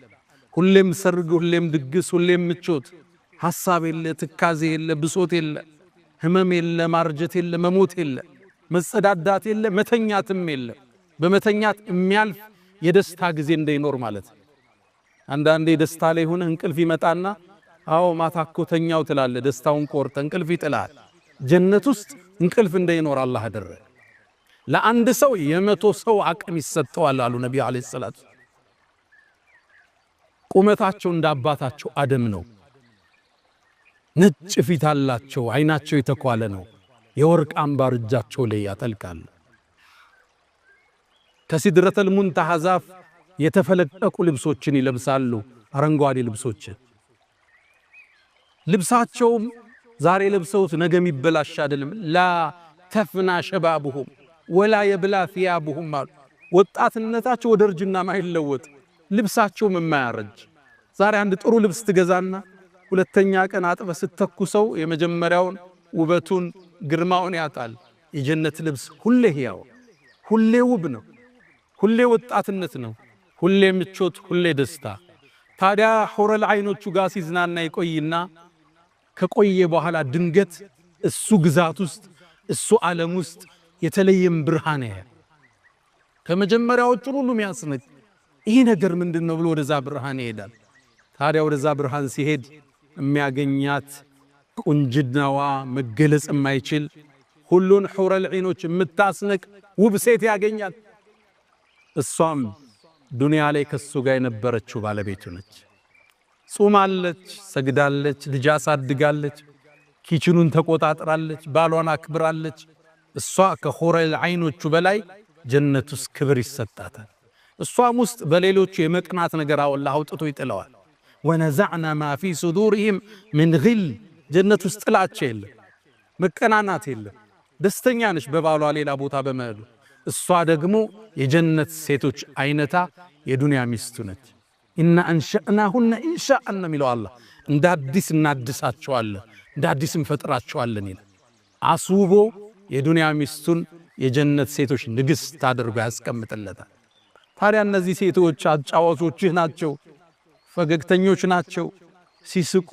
ሁሌም ሰርግ፣ ሁሌም ድግስ፣ ሁሌም ምቾት፣ ሐሳብ የለ፣ ትካዜ የለ፣ ብሶት የለ፣ ህመም የለ፣ ማርጀት የለ፣ መሞት የለ፣ መጸዳዳት የለ፣ መተኛትም የለ። በመተኛት የሚያልፍ የደስታ ጊዜ እንዳይኖር ማለት። አንዳንዴ ደስታ ላይ ሆነ እንቅልፍ ይመጣና አዎ ማታኮ ተኛው ትላለ። ደስታውን ቆርጠ እንቅልፍ ይጥላል። ጀነት ውስጥ እንቅልፍ እንዳይኖር አላህ አደረገ። ለአንድ ሰው የመቶ ሰው አቅም ይሰጠዋል አሉ ነቢዩ ዓለይሂ ሰላቱ። ቁመታቸው እንደ አባታቸው አደም ነው። ነጭ ፊት አላቸው። አይናቸው የተኳለ ነው። የወርቅ አምባር እጃቸው ላይ ያጠልቃል። ከሲድረተል ሙንተሃ ዛፍ የተፈለቀቁ ልብሶችን ይለብሳሉ። አረንጓዴ ልብሶችን ልብሳቸውም ዛሬ ለብሰውት ነገ የሚበላሽ አይደለም። ላ ተፍና ሸባቡሁም ወላ የብላ ثيابهم አሉ። ወጣትነታቸው ወደ እርጅና ማይለወጥ ልብሳቸው የማያረጅ። ዛሬ አንድ ጥሩ ልብስ ትገዛና ሁለተኛ ቀን አጥበ ስትተኩሰው የመጀመሪያውን ውበቱን ግርማውን ያጣል። የጀነት ልብስ ሁሌ ሕያው፣ ሁሌ ውብ ነው። ሁሌ ወጣትነት ነው። ሁሌ ምቾት፣ ሁሌ ደስታ። ታዲያ ሑረል ዐይኖቹ ጋር ሲዝናና ይቆይና ከቆየ በኋላ ድንገት እሱ ግዛት ውስጥ እሱ ዓለም ውስጥ የተለየም ብርሃን ያያል። ከመጀመሪያዎቹ ሁሉ የሚያስነቅ ይህ ነገር ምንድነው ብሎ ወደዛ ብርሃን ይሄዳል። ታዲያ ወደዛ ብርሃን ሲሄድ የሚያገኛት ቁንጅናዋ መገለጽ የማይችል ሁሉን ሑረል ዐይኖች የምታስነቅ ውብ ሴት ያገኛል። እሷም ዱንያ ላይ ከሱ ጋር የነበረችው ባለቤቱ ነች። ጾማለች፣ ሰግዳለች፣ ልጅ አሳድጋለች፣ ኪችኑን ተቆጣጥራለች፣ ባሏን አክብራለች። እሷ ከሑረል ዐይኖቹ በላይ ጀነት ውስጥ ክብር ይሰጣታል። እሷም ውስጥ በሌሎቹ የመቅናት ነገር አላህ አውጥቶ ይጥለዋል። ወነዘዕና ማ ፊ ሱዱሪሂም ምን ግል ጀነት ውስጥ ጥላቻ የለም፣ መቀናናት የለም። ደስተኛ ነች በባሏ ሌላ ቦታ በመሄዱ። እሷ ደግሞ የጀነት ሴቶች አይነታ የዱንያ ሚስቱ ነች። ኢና አንሸእናሁነ ኢንሻአን የሚለው አላህ እንደ አዲስ እናድሳቸዋለን፣ እንደ አዲስ እንፈጥራቸዋለን ይላል። አስውቦ የዱንያ ሚስቱን የጀነት ሴቶች ንግሥት አድርጎ ያስቀምጥለታል። ታዲያ እነዚህ ሴቶች አጫዋቾችህ ናቸው፣ ፈገግተኞች ናቸው። ሲስቁ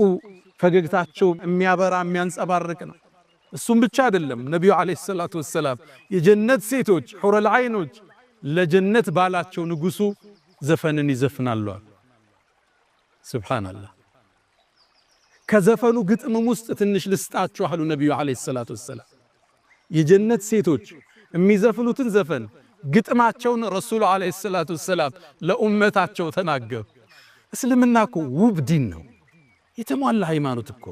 ፈገግታቸው የሚያበራ የሚያንጸባርቅ ነው። እሱም ብቻ አይደለም። ነቢዩ ዓለይሂ ሰላቱ ወሰላም የጀነት ሴቶች ሑረል ዐይኖች ለጀነት ባላቸው ንጉሱ ዘፈንን ይዘፍናሉ። ሱብሃንአላህ። ከዘፈኑ ግጥምም ውስጥ ትንሽ ልስጣችሁ አሉ ነቢዩ ዓለይሂ ሰላቱ ወሰላም። የጀነት ሴቶች የሚዘፍኑትን ዘፈን ግጥማቸውን ረሱሉ ዓለይሂ ሰላቱ ወሰላም ለኡመታቸው ተናገሩ። እስልምና እኮ ውብ ዲን ነው፣ የተሟላ ሃይማኖት እኮ።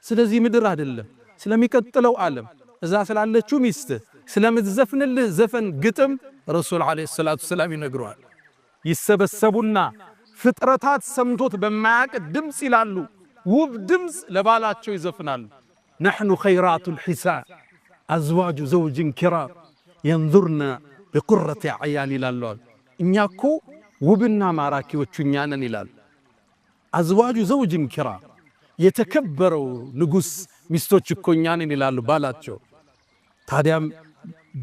ስለዚህ ምድር አይደለም ስለሚቀጥለው ዓለም እዛ ስላለችው ሚስት ስለምትዘፍንልህ ዘፈን ግጥም ረሱል ዓለይሂ ሰላቱ ወሰላም ይነግሯል። ይሰበሰቡና ፍጥረታት ሰምቶት በማያቅ ድምፅ ይላሉ፣ ውብ ድምፅ ለባላቸው ይዘፍናሉ። ነሕኑ ኸይራቱል ሒሳን አዝዋጁ ዘውጅን ኪራም የንዙርና بقرة عيان ይላሉ እኛ እኮ ውብና ማራኪዎቹ እኛ ነን ይላሉ አዝዋጁ ዘውጅን ኪራ የተከበረው ንጉስ ሚስቶች እኮ እኛ ነን ይላሉ ባላቸው ታዲያም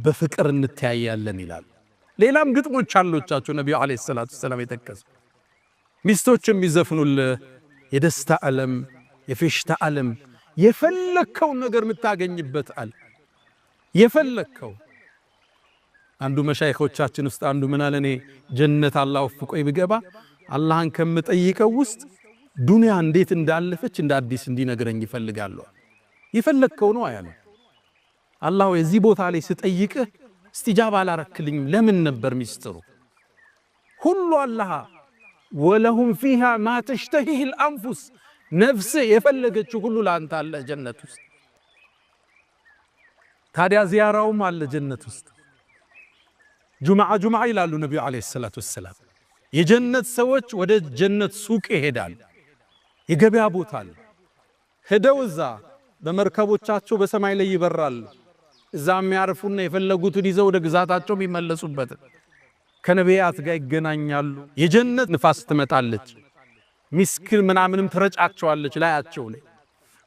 በፍቅር እንተያያለን ይላሉ ሌላም ግጥሞች አሉቻቸው ነብዩ አለይሂ ሰላቱ ሰላም የተከሰ ሚስቶችም ይዘፍኑልህ የደስታ ዓለም የፌሽታ ዓለም የፈለከው ነገር ምታገኝበት አለ የፈለከው አንዱ መሻይኾቻችን ውስጥ አንዱ ምን አለኔ ጀነት አላህ ወፍቆይ ብገባ አላህን ከምጠይቀው ውስጥ ዱንያ እንዴት እንዳለፈች እንደ አዲስ እንዲነግረኝ ይፈልጋሉ የፈለከው ነው አያለ አላህ የዚህ ቦታ ላይ ስጠይቅህ استجابه አላረክልኝም ለምን ነበር ሚስጥሩ ሁሉ አላህ ወለሁም فيها ما تشتهيه الانفس ነፍስ የፈለገችው ሁሉ ላንተ አለ ጀነት ውስጥ ታዲያ ዚያራውም አለ ጀነት ውስጥ ጁምዓ ይላሉ ነብዩ አለይሂ ሰላቱ ሰላም የጀነት ሰዎች ወደ ጀነት ሱቅ ይሄዳሉ የገበያ ቦታ አለ ሄደው እዛ በመርከቦቻቸው በሰማይ ላይ ይበራሉ እዛም ያርፉና የፈለጉትን ይዘው ወደ ግዛታቸው የሚመለሱበት ከነቢያት ጋር ይገናኛሉ የጀነት ንፋስ ትመጣለች ሚስክል ምናምንም ትረጫቸዋለች ላያቸው ላይ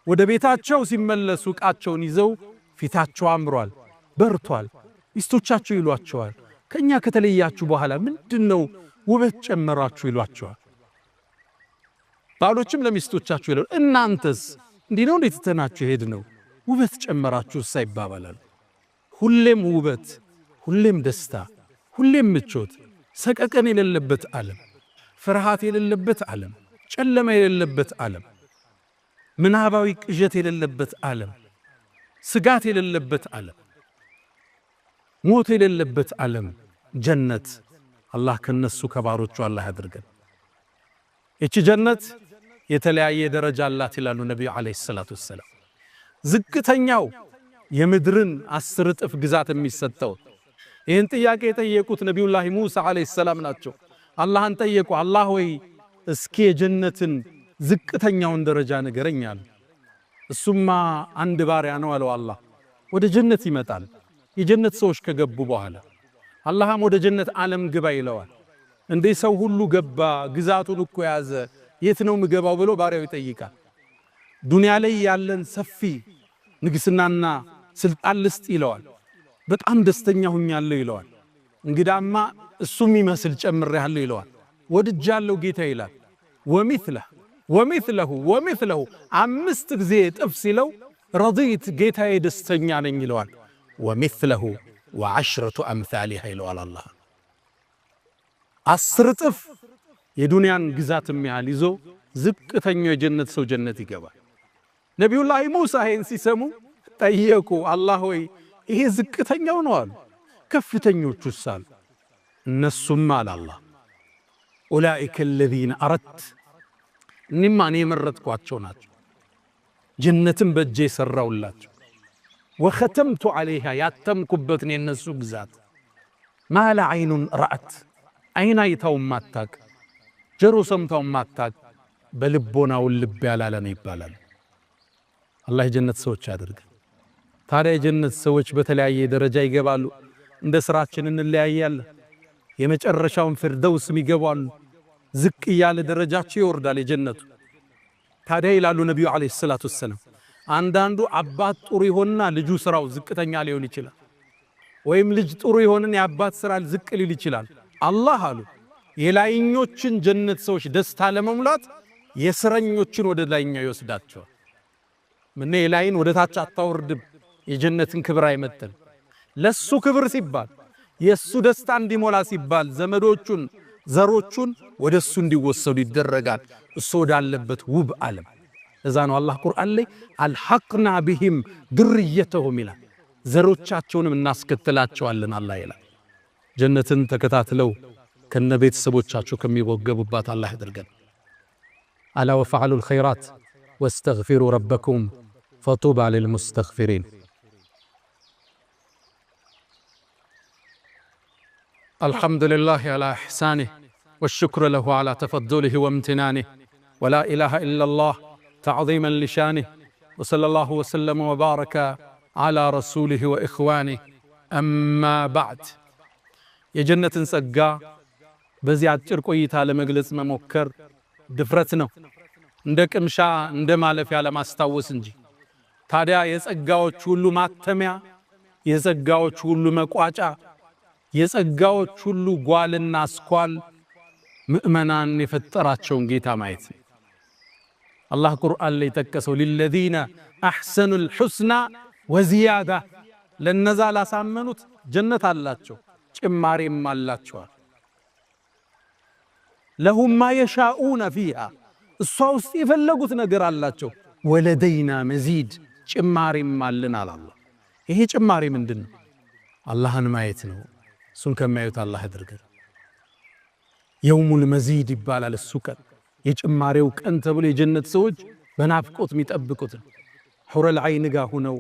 ወደ ቤታቸው ሲመለሱ ቃቸውን ይዘው ፊታቸው አምሯል በርቷል ሚስቶቻቸው ይሏቸዋል ከኛ ከተለያችሁ በኋላ ምንድነው ውበት ጨመራችሁ ይሏቸዋል ባሎችም ለሚስቶቻቸው ይላሉ እናንተስ እንዲህ ነው እንዴት ተናችሁ ሄድነው ውበት ጨመራችሁ ሳይባባላል ሁሌም ውበት ሁሌም ደስታ ሁሌም ምቾት ሰቀቀን የሌለበት ዓለም ፍርሃት የሌለበት ዓለም ጨለማ የሌለበት ዓለም ምናባዊ ቅዠት የሌለበት ዓለም ስጋት የሌለበት ዓለም ሞት የሌለበት ዓለም ጀነት አላህ ከነሱ ከባሮቹ አላህ ያድርገን እቺ ጀነት የተለያየ ደረጃ አላት ይላሉ ነብዩ አለይሂ ሰላቱ ሰላም ዝቅተኛው የምድርን 10 እጥፍ ግዛት የሚሰጠው ይህን ጥያቄ የጠየቁት ነብዩላህ ሙሳ አለይሂ ሰላም ናቸው አላህን ጠየቁ አላህ ወይ እስኪ የጀነትን ዝቅተኛውን ደረጃ ንገረኛል እሱማ አንድ ባሪያ ነው አለው አላህ ወደ ጀነት ይመጣል የጀነት ሰዎች ከገቡ በኋላ አላህም ወደ ጀነት ዓለም ግባ ይለዋል እንዴ ሰው ሁሉ ገባ ግዛቱን እኮ ያዘ የት ነው ምገባው ብሎ ባሪያው ይጠይቃል ዱንያ ላይ ያለን ሰፊ ንግስናና ስልጣን ልስጥ ይለዋል በጣም ደስተኛ ሆኛለሁ ይለዋል እንግዳማ እሱም ይመስል ጨምሬያለሁ ይለዋል ወድጃለሁ ጌታ ይላል ወሚስለሁ አምስት ጊዜ ጥፍ ሲለው ረዲት ጌታዬ ደስተኛ ነኝ ይለዋል ወሚስለሁ ወዐሽረቱ አምሳሊሃ ይለዋል አላህ 10 ጥፍ የዱንያን ግዛት የሚያህል ይዞ ዝቅተኛው የጀነት ሰው ጀነት ይገባል ነብዩላህ ሙሳ ይህን ሲሰሙ ጠየቁ አላህ ሆይ ይሄ ዝቅተኛው ነው አሉ ከፍተኞቹስ አሉ እነሱም አለ አላህ ኡላኢከ الذين አረድት እኔማ እኔ የመረጥኳቸው ናቸው ጀነትን በእጄ ሰራውላቸው ወختمت عليها ያተምኩበትን የነሱ ግዛት ማለ አይኑን ረአት አይን አይታው ማታቅ ጀሮ ሰምታው ማታቅ በልቦናው ልብ ያላለ ነው ይባላል አላህ የጀነት ሰዎች ያድርግ ታዲያ የጀነት ሰዎች በተለያየ ደረጃ ይገባሉ እንደ ስራችን እንለያያለን የመጨረሻውን ፍርደውስ ይገባሉ ዝቅ ያለ ደረጃቸው ይወርዳል የጀነቱ ታዲያ ይላሉ ነብዩ አለይሂ ሰላቱ ሰላም አንዳንዱ አባት ጥሩ ይሆንና ልጁ ስራው ዝቅተኛ ሊሆን ይችላል ወይም ልጅ ጥሩ ይሆንና የአባት ስራ ዝቅ ሊል ይችላል አላህ አሉ የላይኞችን ጀነት ሰዎች ደስታ ለመሙላት የስረኞችን ወደ ላይኛው ይወስዳቸዋል ምን የላይን ወደ ታች አታወርድም የጀነትን ክብር አይመጥን ለሱ ክብር ሲባል የሱ ደስታ እንዲሞላ ሲባል ዘመዶቹን ዘሮቹን ወደሱ እንዲወሰዱ ይደረጋል እሱ ወዳለበት ውብ ዓለም እዛ ነው አላህ ቁርአን ላይ አልሐቅና ቢሂም ድርየተሁም ይላል ዘሮቻቸውንም እናስከተላቸዋለን አላህ ይላል ጀነትን ተከታትለው ከነቤተሰቦቻቸው ከሚወገቡባት አላህ ያድርገን አላ ወፈዐሉል ኸይራት ወስተግፊሩ ረበኩም ፈጡባ ሊልሙስተግፊሪን الحمد لله على إحسانه والشكر له على تفضله وامتنانه ولا إله إلا الله تعظيما لشانه وصلى الله وسلم وبارك على رسوله وإخوانه أما بعد የጀነትን ጸጋ በዚህ አጭር ቆይታ ለመግለጽ መሞከር ድፍረት ነው፣ እንደ ቅምሻ እንደ ማለፊያ ለማስታወስ እንጂ። ታዲያ የጸጋዎች ሁሉ ማተሚያ፣ የጸጋዎች ሁሉ መቋጫ፣ የጸጋዎች ሁሉ ጓልና አስኳል ምእመናን የፈጠራቸውን ጌታ ማየት ነው። አላህ ቁርአን ላይ ጠቀሰው ሊለዚነ አሕሰኑል ሑስና ወዚያዳ፣ ለነዛ ላሳመኑት ጀነት አላቸው ጭማሬም አላቸዋል። ለሁም ማ የሻኡነ ፊሃ፣ እሷ ውስጥ የፈለጉት ነገር አላቸው። ወለደይና መዚድ፣ ጭማሬም አለን አላህ። ይሄ ጭማሬ ምንድን ነው? አላህን ማየት ነው። እሱን ከማየት አላህ ያድርገን። የውሙል መዚድ ይባላል እሱ ቀን፣ የጭማሬው ቀን ተብሎ የጀነት ሰዎች በናፍቆት የሚጠብቁት ነው። ሑረል ዐይን ጋር ሁነው፣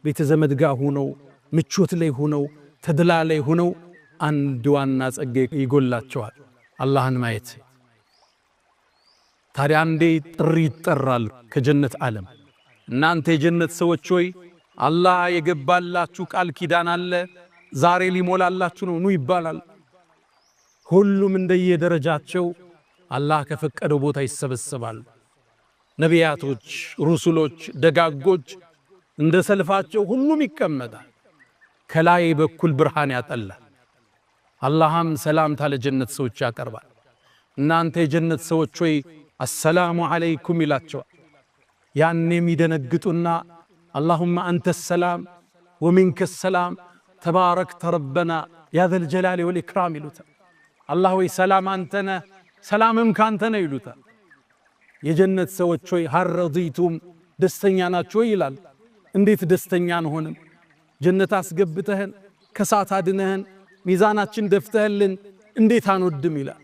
ቤተ ዘመድ ጋር ሁነው፣ ምቾት ላይ ሁነው፣ ተድላ ላይ ሁነው አንድ ዋና ጸጋ ይጎላቸዋል፣ አላህን ማየት። ታዲያ አንዴ ጥሪ ይጠራል ከጀነት ዓለም። እናንተ የጀነት ሰዎች ሆይ አላህ የገባላችሁ ቃል ኪዳን አለ፣ ዛሬ ሊሞላላችሁ ነው፣ ኑ ይባላል። ሁሉም እንደየደረጃቸው አላህ ከፈቀደው ቦታ ይሰበሰባል። ነቢያቶች፣ ሩሱሎች፣ ደጋጎች እንደ ሰልፋቸው ሁሉም ይቀመጣል። ከላይ በኩል ብርሃን ያጠላል። አላህም ሰላምታ ለጀነት ሰዎች ያቀርባል። እናንተ የጀነት ሰዎች ሆይ አሰላሙ ዐለይኩም ይላቸዋል። ያኔም ይደነግጡና አላሁመ አንተ ሰላም ወሚንከ ሰላም ተባረክተ ረበና ያ ዘል ጀላሊ ወል ኢክራም ይሉታል። አላህ ወይ ሰላም አንተነ ሰላምም ካንተነ ይሉታል። የጀነት ሰዎች ሆይ ሀል ረዲቱም ደስተኛ ናችሁ ይላል። እንዴት ደስተኛ አንሆንም? ጀነት አስገብተህን ከሳት አድነህን ሚዛናችን ደፍተህልን እንዴት አንወድም ይላል።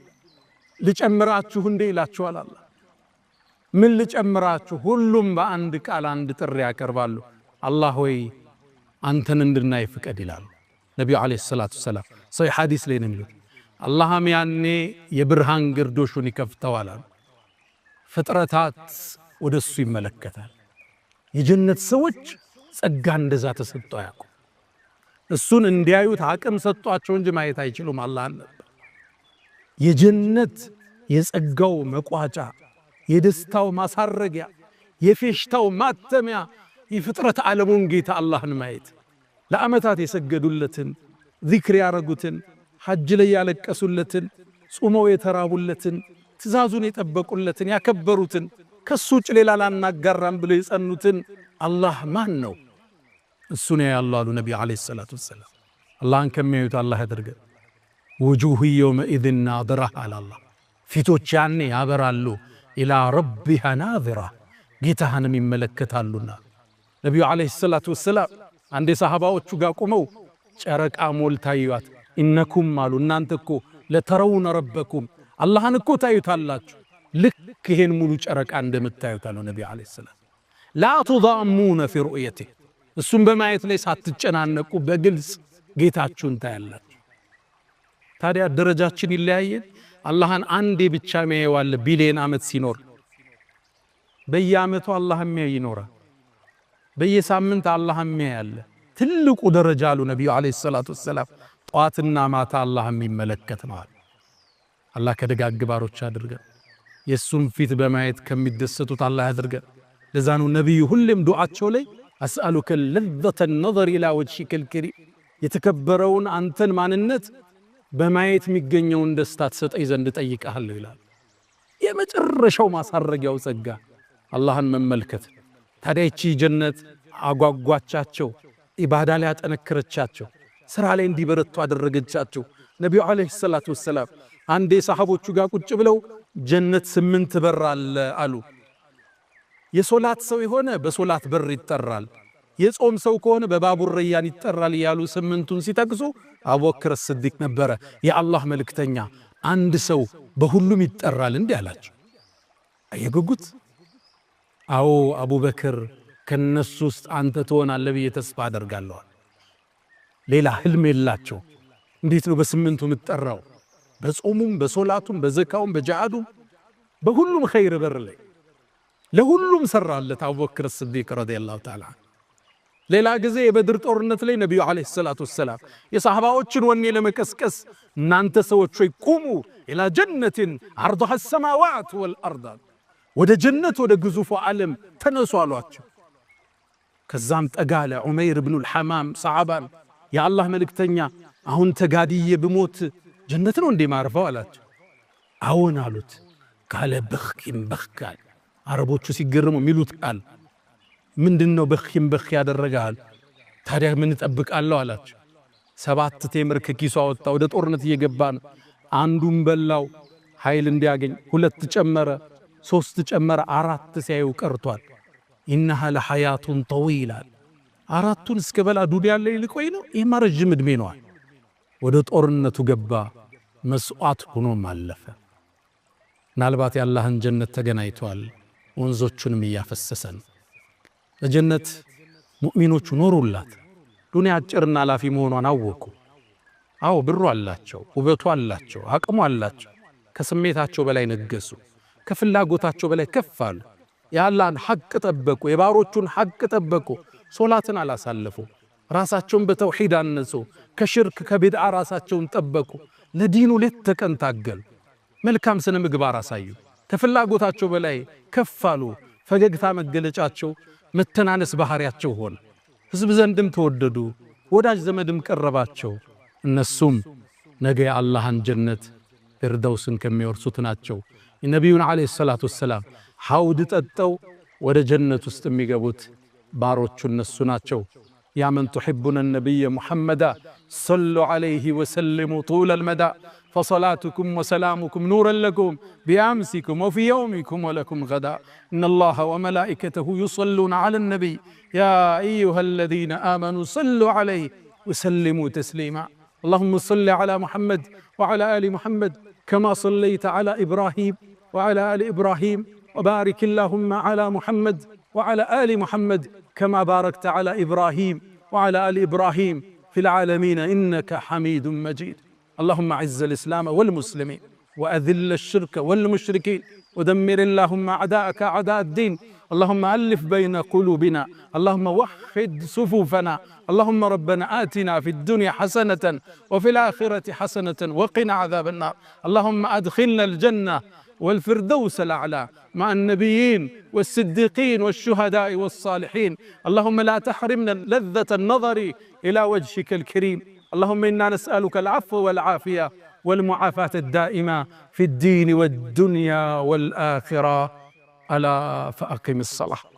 ልጨምራችሁ እንዴ ይላችኋል አላህ። ምን ልጨምራችሁ? ሁሉም በአንድ ቃል አንድ ጥሪ ያቀርባሉ። አላህ ሆይ አንተን እንድናይ ፍቀድ ይላሉ ነቢዩ ዓለይሂ ሰላቱ ወሰላም። ሰሒህ ሐዲስ ላይ ነው የሚሉት። አላህም ያኔ የብርሃን ግርዶሹን ይከፍተዋል። ፍጥረታት ወደሱ ይመለከታል። የጀነት ሰዎች ጸጋ እንደዛ ተሰጥተው ያውቁ። እሱን እንዲያዩት አቅም ሰጧቸው እንጂ ማየት አይችሉም። አላህ ነበር የጀነት የጸጋው መቋጫ፣ የደስታው ማሳረጊያ፣ የፌሽታው ማተሚያ፣ የፍጥረት ዓለሙን ጌታ አላህን ማየት። ለዓመታት የሰገዱለትን፣ ዚክር ያረጉትን፣ ሐጅ ላይ ያለቀሱለትን፣ ጾመው የተራቡለትን፣ ትእዛዙን የጠበቁለትን፣ ያከበሩትን፣ ከሱ ውጭ ሌላ ላናጋራም ብለው የጸኑትን አላህ ማን ነው? እሱን ያያሉ አሉ ነቢ ዓለይሂ ሰላቱ ወሰላም። አላህን ከሚያዩት አላህ ያደርገን። ውጁህ የውመኢዝን ናዚራ አለ አላህ። ፊቶች ያኔ ያበራሉ። ኢላ ረቢሃ ናዚራ፣ ጌታህንም ይመለከታሉና። ነቢዩ ዓለይሂ ሰላቱ ወሰላም አንዴ ሰሃባዎቹ ጋር ቆመው ጨረቃ ሞልታ ይዋት፣ ኢነኩም አሉ እናንተ እኮ ለተረውነ ረበኩም፣ አላህን እኮ ታዩታላችሁ ልክ ይሄን ሙሉ ጨረቃ እንደምታዩት አሉ ነቢ ዓለይሂ ሰላም። ላ ቱዳሙነ ፊ ሩእየቲህ፣ እሱም በማየት ላይ ሳትጨናነቁ በግልጽ ጌታችሁን ታያላችሁ። ታዲያ ደረጃችን ይለያየን። አላህን አንዴ ብቻ የሚያየዋል ቢሊየን ዓመት ሲኖር፣ በየዓመቱ አላህ የሚያይ ይኖራል። በየሳምንት አላህ የሚያይ አለ። ትልቁ ደረጃ አሉ ነቢዩ ዓለይሂ ሰላቱ ወሰላም ጠዋትና ማታ አላህ የሚመለከት ነው። አላህ ከደጋግ ባሮች አድርገን፣ የሱን ፊት በማየት ከሚደሰቱት አላህ ያድርገን። ለዛ ነው ነቢዩ ሁሌም ዱዓቸው ላይ አስአሉከ ለዘተ ነዘር ኢላ ወጅሂከል ከሪም፣ የተከበረውን አንተን ማንነት በማየት የሚገኘውን ደስታ ትሰጠኝ ዘንድ ጠይቀሃለሁ ይላል። የመጨረሻው ማሳረጊያው ጸጋ አላህን መመልከት። ታዲያ ይቺ ጀነት አጓጓቻቸው፣ ኢባዳ ላይ አጠነከረቻቸው፣ ስራ ላይ እንዲበረቱ አደረገቻቸው። ነቢዩ ዓለይሂ ሰላቱ ወሰላም አንዴ ሰሃቦቹ ጋር ቁጭ ብለው ጀነት 8 በር አለ አሉ። የሶላት ሰው የሆነ በሶላት በር ይጠራል፣ የጾም ሰው ከሆነ በባቡር ረያን ይጠራል እያሉ 8ቱን ሲጠቅሱ አቡበክር ስዲቅ ነበረ የአላህ መልእክተኛ፣ አንድ ሰው በሁሉም ይጠራል እንዲህ አላቸው። አየጉጉት። አዎ አቡበክር ከነሱ ውስጥ አንተ ትሆናለህ ብዬ ተስፋ አደርጋለሁ። ሌላ ህልም የላቸው። እንዴት ነው በ8ቱ የምትጠራው? በጾሙም በሶላቱም በዘካውም በጂሃዱም በሁሉም ኸይር በር ላይ ለሁሉም ሰራለት አቡበክር ስዲቅ ረዲየላሁ ተዓላ። ሌላ ጊዜ የበድር ጦርነት ላይ ነቢዩ ዓለይሂ ሰላቱ ወሰላም የሰሃባዎችን ወኔ ለመቀስቀስ እናንተ ሰዎች ሆይ ቁሙ ኢላ ጀነትን ዐርዱሃ ሰማዋት ወልአርድ፣ ወደ ጀነት ወደ ግዙፉ ዓለም ተነሱ አሏቸው። ከዛም ጠጋለ ዑመይር ብኑል ሐማም ሰሓባን የአላህ መልእክተኛ አሁን ተጋድዬ ብሞት ጀነት ነው እንዴ ማርፈው አላቸው። አዎን አሉት። ካለ በኽኪም በኽካል አረቦቹ ሲገርሙ የሚሉት ቃል ምንድነው? በኽኪም በኽ ያደረጋል። ታዲያ ምን እጠብቃለሁ አላቸው። 7 ቴምር ከኪሱ አወጣ። ወደ ጦርነት እየገባ ነው። አንዱን በላው ኃይል እንዲያገኝ፣ 2 ጨመረ፣ 3 ጨመረ፣ 4 ሲያዩ ቀርቷል። ኢነሃ ለሐያቱን ጠዊላ፣ 4ቱን እስከ በላ ዱንያ ላይ ልቆይ ነው። ይህማ ረጅም ዕድሜ ነው። ወደ ጦርነቱ ገባ። መስዋዕት ሆኖም አለፈ። ምናልባት የአላህን ጀነት ተገናኝቷል። ወንዞቹንም እያፈሰሰን በጀነት ሙእሚኖቹ ኖሩላት። ዱንያ አጭርና ላፊ መሆኗን አወቁ። አዎ ብሩ አላቸው፣ ውበቱ አላቸው፣ አቅሙ አላቸው። ከስሜታቸው በላይ ነገሱ፣ ከፍላጎታቸው በላይ ከፍ አሉ። የአላህን ሐቅ ጠበቁ፣ የባሮቹን ሐቅ ጠበቁ። ሶላትን አላሳለፉ፣ ራሳቸውን በተውሂድ አነጹ፣ ከሽርክ ከቢድዓ ራሳቸውን ጠበቁ። ለዲኑ ሌት ተቀን ታገሉ። መልካም ስነ ምግባር አሳዩ። ከፍላጎታቸው በላይ ከፍ አሉ። ፈገግታ መገለጫቸው፣ መተናነስ ባህሪያቸው ሆነ። ሕዝብ ዘንድም ተወደዱ፣ ወዳጅ ዘመድም ቀረባቸው። እነሱም ነገ የአላህን ጀነት ፊርደውስን ከሚወርሱት ናቸው። የነቢዩን ዓለይሂ ሰላቱ ወሰላም ሐውድ ጠጠው ወደ ጀነት ውስጥ የሚገቡት ባሮቹ እነሱ ናቸው። ያ መን ቱሒቡነ ነቢየ ሙሐመዳ ሰሉ ዓለይሂ ወሰልሙ ጡለል መዳ فصلاتكم وسلامكم نورا لكم بأمسكم وفي يومكم ولكم غدا إن الله وملائكته يصلون على النبي يا أيها الذين آمنوا صلوا عليه وسلموا تسليما اللهم صل على محمد وعلى آل محمد كما صليت على إبراهيم وعلى آل إبراهيم وبارك اللهم على محمد وعلى آل محمد كما باركت على إبراهيم وعلى آل إبراهيم في العالمين إنك حميد مجيد اللهم أعز الإسلام والمسلمين وأذل الشرك والمشركين ودمر اللهم أعداءك أعداء الدين اللهم ألف بين قلوبنا اللهم وحد صفوفنا اللهم ربنا آتنا في الدنيا حسنة وفي الآخرة حسنة وقنا عذاب النار اللهم أدخلنا الجنة والفردوس الأعلى مع النبيين والصديقين والشهداء والصالحين اللهم لا تحرمنا لذة النظر إلى وجهك الكريم اللهم إنا نسألك العفو والعافية والمعافاة الدائمة في الدين والدنيا والآخرة ألا فأقم الصلاة.